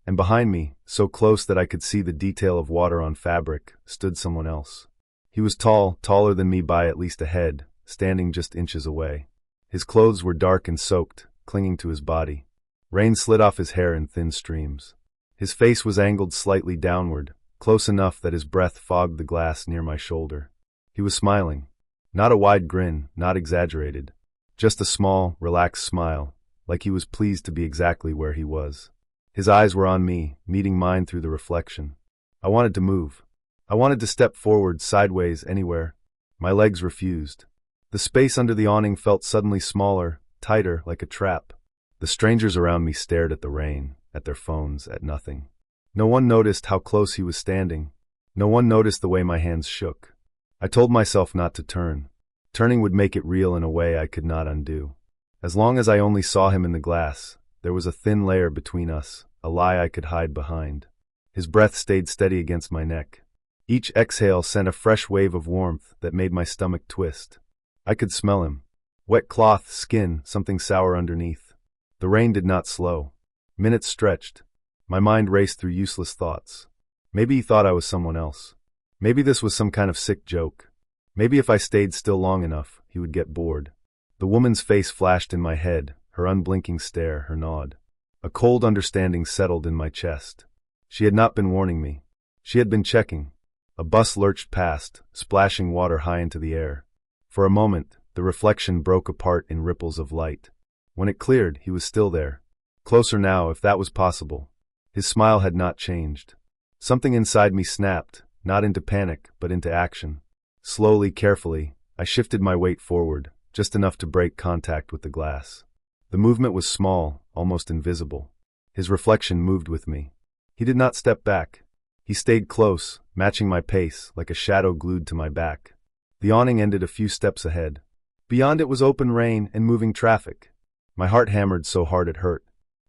And behind me, so close that I could see the detail of water on fabric, stood someone else. He was tall, taller than me by at least a head, standing just inches away. His clothes were dark and soaked, clinging to his body. Rain slid off his hair in thin streams. His face was angled slightly downward, close enough that his breath fogged the glass near my shoulder. He was smiling. Not a wide grin, not exaggerated. Just a small, relaxed smile, like he was pleased to be exactly where he was. His eyes were on me, meeting mine through the reflection. I wanted to move. I wanted to step forward, sideways, anywhere. My legs refused. The space under the awning felt suddenly smaller, tighter, like a trap. The strangers around me stared at the rain, at their phones, at nothing. No one noticed how close he was standing. No one noticed the way my hands shook. I told myself not to turn. Turning would make it real in a way I could not undo. As long as I only saw him in the glass, there was a thin layer between us, a lie I could hide behind. His breath stayed steady against my neck. Each exhale sent a fresh wave of warmth that made my stomach twist. I could smell him. Wet cloth, skin, something sour underneath. The rain did not slow. Minutes stretched. My mind raced through useless thoughts. Maybe he thought I was someone else. Maybe this was some kind of sick joke. Maybe if I stayed still long enough, he would get bored. The woman's face flashed in my head, her unblinking stare, her nod. A cold understanding settled in my chest. She had not been warning me. She had been checking. A bus lurched past, splashing water high into the air. For a moment, the reflection broke apart in ripples of light. When it cleared, he was still there. Closer now, if that was possible. His smile had not changed. Something inside me snapped, not into panic, but into action. Slowly, carefully, I shifted my weight forward, just enough to break contact with the glass. The movement was small, almost invisible. His reflection moved with me. He did not step back. He stayed close, matching my pace, like a shadow glued to my back. The awning ended a few steps ahead. Beyond it was open rain and moving traffic. My heart hammered so hard it hurt.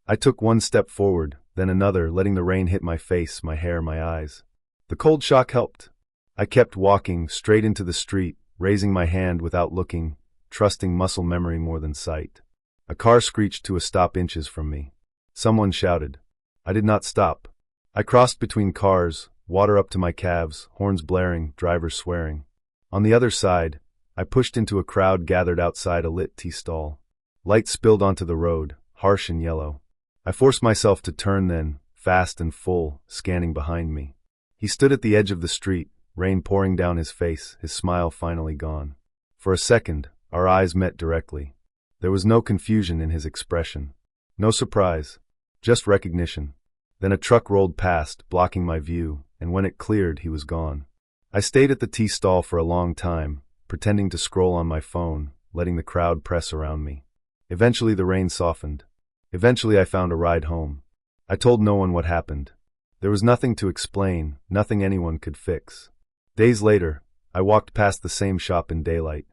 I took one step forward, then another, letting the rain hit my face, my hair, my eyes. The cold shock helped. I kept walking, straight into the street, raising my hand without looking, trusting muscle memory more than sight. A car screeched to a stop inches from me. Someone shouted. I did not stop. I crossed between cars, water up to my calves, horns blaring, drivers swearing. On the other side, I pushed into a crowd gathered outside a lit tea stall. Light spilled onto the road, harsh and yellow. I forced myself to turn then, fast and full, scanning behind me. He stood at the edge of the street, rain pouring down his face, his smile finally gone. For a second, our eyes met directly. There was no confusion in his expression. No surprise. Just recognition. Then a truck rolled past, blocking my view, and when it cleared, he was gone. I stayed at the tea stall for a long time, pretending to scroll on my phone, letting the crowd press around me. Eventually the rain softened. Eventually I found a ride home. I told no one what happened. There was nothing to explain, nothing anyone could fix. Days later, I walked past the same shop in daylight.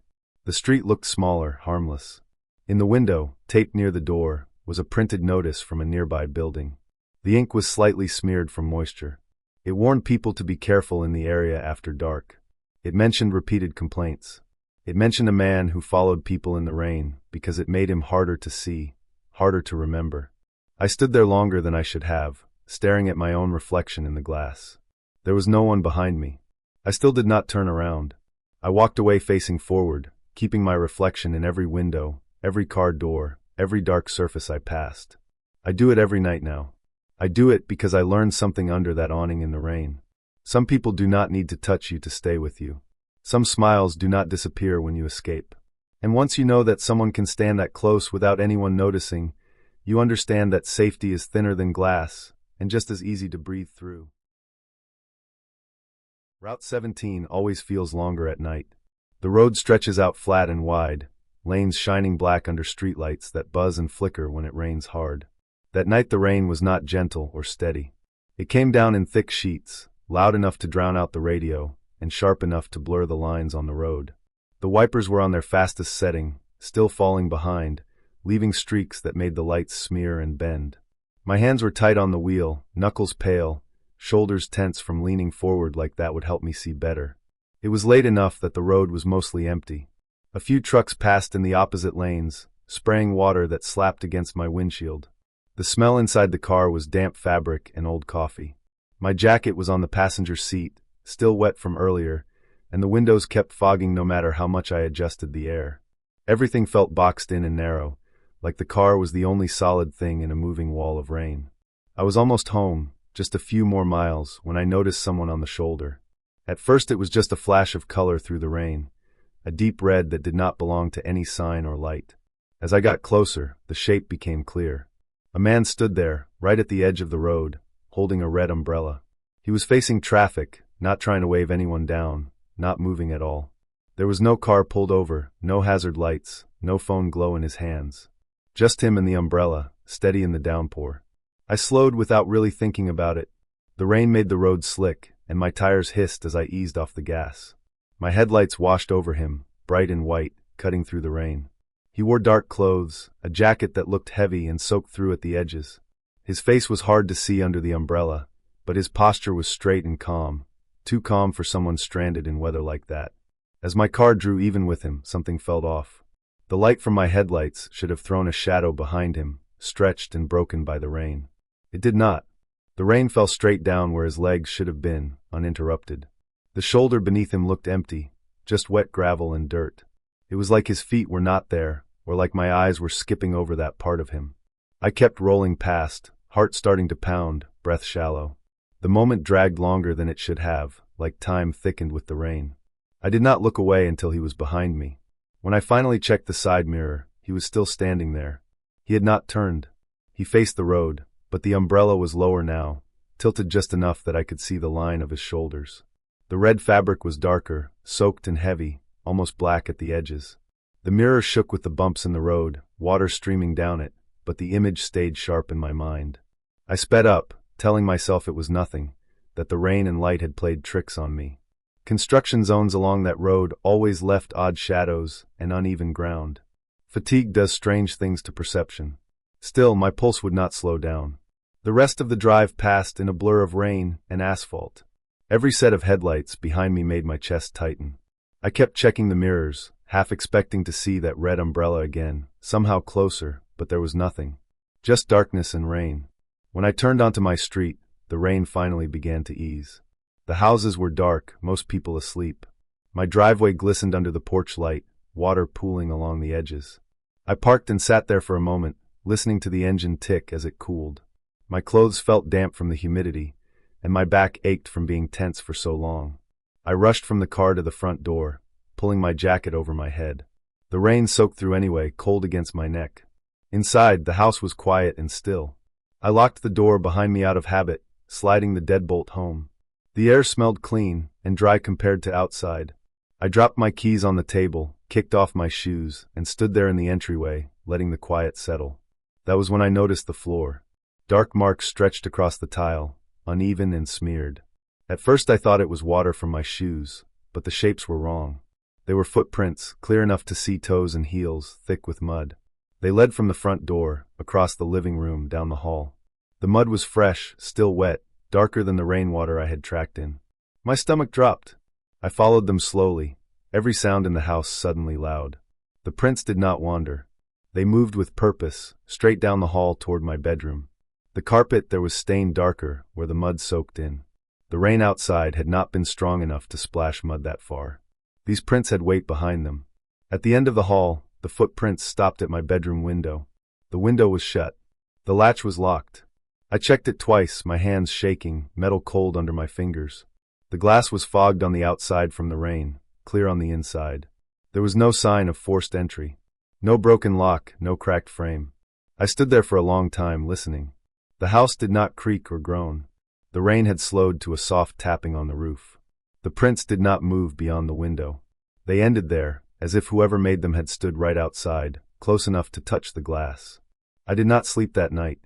The street looked smaller, harmless. In the window, taped near the door, was a printed notice from a nearby building. The ink was slightly smeared from moisture. It warned people to be careful in the area after dark. It mentioned repeated complaints. It mentioned a man who followed people in the rain because it made him harder to see, harder to remember. I stood there longer than I should have, staring at my own reflection in the glass. There was no one behind me. I still did not turn around. I walked away facing forward, keeping my reflection in every window, every car door, every dark surface I passed. I do it every night now. I do it because I learned something under that awning in the rain. Some people do not need to touch you to stay with you. Some smiles do not disappear when you escape. And once you know that someone can stand that close without anyone noticing, you understand that safety is thinner than glass and just as easy to breathe through. Route 17 always feels longer at night. The road stretches out flat and wide, lanes shining black under streetlights that buzz and flicker when it rains hard. That night the rain was not gentle or steady. It came down in thick sheets, loud enough to drown out the radio, and sharp enough to blur the lines on the road. The wipers were on their fastest setting, still falling behind, leaving streaks that made the lights smear and bend. My hands were tight on the wheel, knuckles pale, shoulders tense from leaning forward like that would help me see better. It was late enough that the road was mostly empty. A few trucks passed in the opposite lanes, spraying water that slapped against my windshield. The smell inside the car was damp fabric and old coffee. My jacket was on the passenger seat, still wet from earlier, and the windows kept fogging no matter how much I adjusted the air. Everything felt boxed in and narrow, like the car was the only solid thing in a moving wall of rain. I was almost home, just a few more miles, when I noticed someone on the shoulder. At first it was just a flash of color through the rain, a deep red that did not belong to any sign or light. As I got closer, the shape became clear. A man stood there, right at the edge of the road, holding a red umbrella. He was facing traffic, not trying to wave anyone down, not moving at all. There was no car pulled over, no hazard lights, no phone glow in his hands. Just him and the umbrella, steady in the downpour. I slowed without really thinking about it. The rain made the road slick, and my tires hissed as I eased off the gas. My headlights washed over him, bright and white, cutting through the rain. He wore dark clothes, a jacket that looked heavy and soaked through at the edges. His face was hard to see under the umbrella, but his posture was straight and calm, too calm for someone stranded in weather like that. As my car drew even with him, something felt off. The light from my headlights should have thrown a shadow behind him, stretched and broken by the rain. It did not. The rain fell straight down where his legs should have been, uninterrupted. The shoulder beneath him looked empty, just wet gravel and dirt. It was like his feet were not there, or like my eyes were skipping over that part of him. I kept rolling past, heart starting to pound, breath shallow. The moment dragged longer than it should have, like time thickened with the rain. I did not look away until he was behind me. When I finally checked the side mirror, he was still standing there. He had not turned. He faced the road, but the umbrella was lower now, tilted just enough that I could see the line of his shoulders. The red fabric was darker, soaked and heavy, almost black at the edges. The mirror shook with the bumps in the road, water streaming down it, but the image stayed sharp in my mind. I sped up, telling myself it was nothing, that the rain and light had played tricks on me. Construction zones along that road always left odd shadows and uneven ground. Fatigue does strange things to perception. Still, my pulse would not slow down. The rest of the drive passed in a blur of rain and asphalt. Every set of headlights behind me made my chest tighten. I kept checking the mirrors, half expecting to see that red umbrella again, somehow closer, but there was nothing. Just darkness and rain. When I turned onto my street, the rain finally began to ease. The houses were dark, most people asleep. My driveway glistened under the porch light, water pooling along the edges. I parked and sat there for a moment, listening to the engine tick as it cooled. My clothes felt damp from the humidity, and my back ached from being tense for so long. I rushed from the car to the front door, pulling my jacket over my head. The rain soaked through anyway, cold against my neck. Inside, the house was quiet and still. I locked the door behind me out of habit, sliding the deadbolt home. The air smelled clean and dry compared to outside. I dropped my keys on the table, kicked off my shoes, and stood there in the entryway, letting the quiet settle. That was when I noticed the floor. Dark marks stretched across the tile, uneven and smeared. At first I thought it was water from my shoes, but the shapes were wrong. They were footprints, clear enough to see toes and heels, thick with mud. They led from the front door, across the living room, down the hall. The mud was fresh, still wet, darker than the rainwater I had tracked in. My stomach dropped. I followed them slowly, every sound in the house suddenly loud. The prints did not wander. They moved with purpose, straight down the hall toward my bedroom. The carpet there was stained darker, where the mud soaked in. The rain outside had not been strong enough to splash mud that far. These prints had weight behind them. At the end of the hall, the footprints stopped at my bedroom window. The window was shut. The latch was locked. I checked it twice, my hands shaking, metal cold under my fingers. The glass was fogged on the outside from the rain, clear on the inside. There was no sign of forced entry. No broken lock, no cracked frame. I stood there for a long time, listening. The house did not creak or groan. The rain had slowed to a soft tapping on the roof. The prints did not move beyond the window. They ended there, as if whoever made them had stood right outside, close enough to touch the glass. I did not sleep that night.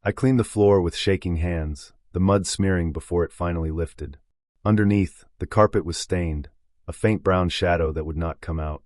I cleaned the floor with shaking hands, the mud smearing before it finally lifted. Underneath, the carpet was stained, a faint brown shadow that would not come out.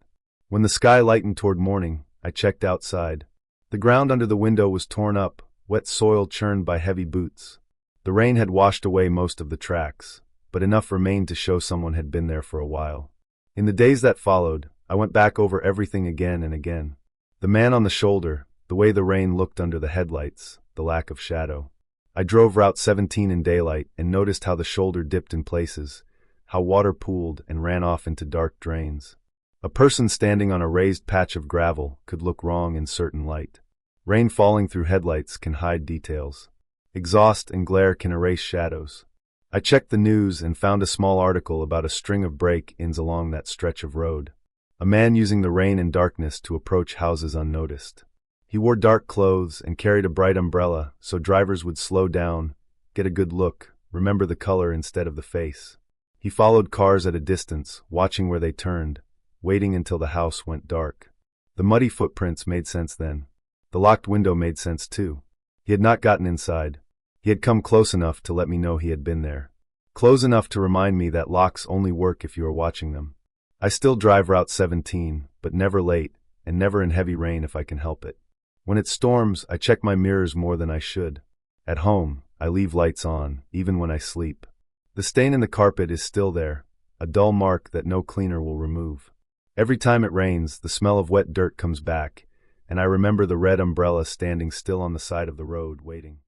When the sky lightened toward morning, I checked outside. The ground under the window was torn up, wet soil churned by heavy boots. The rain had washed away most of the tracks, but enough remained to show someone had been there for a while. In the days that followed, I went back over everything again and again. The man on the shoulder, the way the rain looked under the headlights, the lack of shadow. I drove Route 17 in daylight and noticed how the shoulder dipped in places, how water pooled and ran off into dark drains. A person standing on a raised patch of gravel could look wrong in certain light. Rain falling through headlights can hide details. Exhaust and glare can erase shadows. I checked the news and found a small article about a string of break-ins along that stretch of road. A man using the rain and darkness to approach houses unnoticed. He wore dark clothes and carried a bright umbrella so drivers would slow down, get a good look, remember the color instead of the face. He followed cars at a distance, watching where they turned, waiting until the house went dark. The muddy footprints made sense then. The locked window made sense too. He had not gotten inside. He had come close enough to let me know he had been there. Close enough to remind me that locks only work if you are watching them. I still drive Route 17, but never late, and never in heavy rain if I can help it. When it storms, I check my mirrors more than I should. At home, I leave lights on, even when I sleep. The stain in the carpet is still there, a dull mark that no cleaner will remove. Every time it rains, the smell of wet dirt comes back, and I remember the red umbrella standing still on the side of the road, waiting.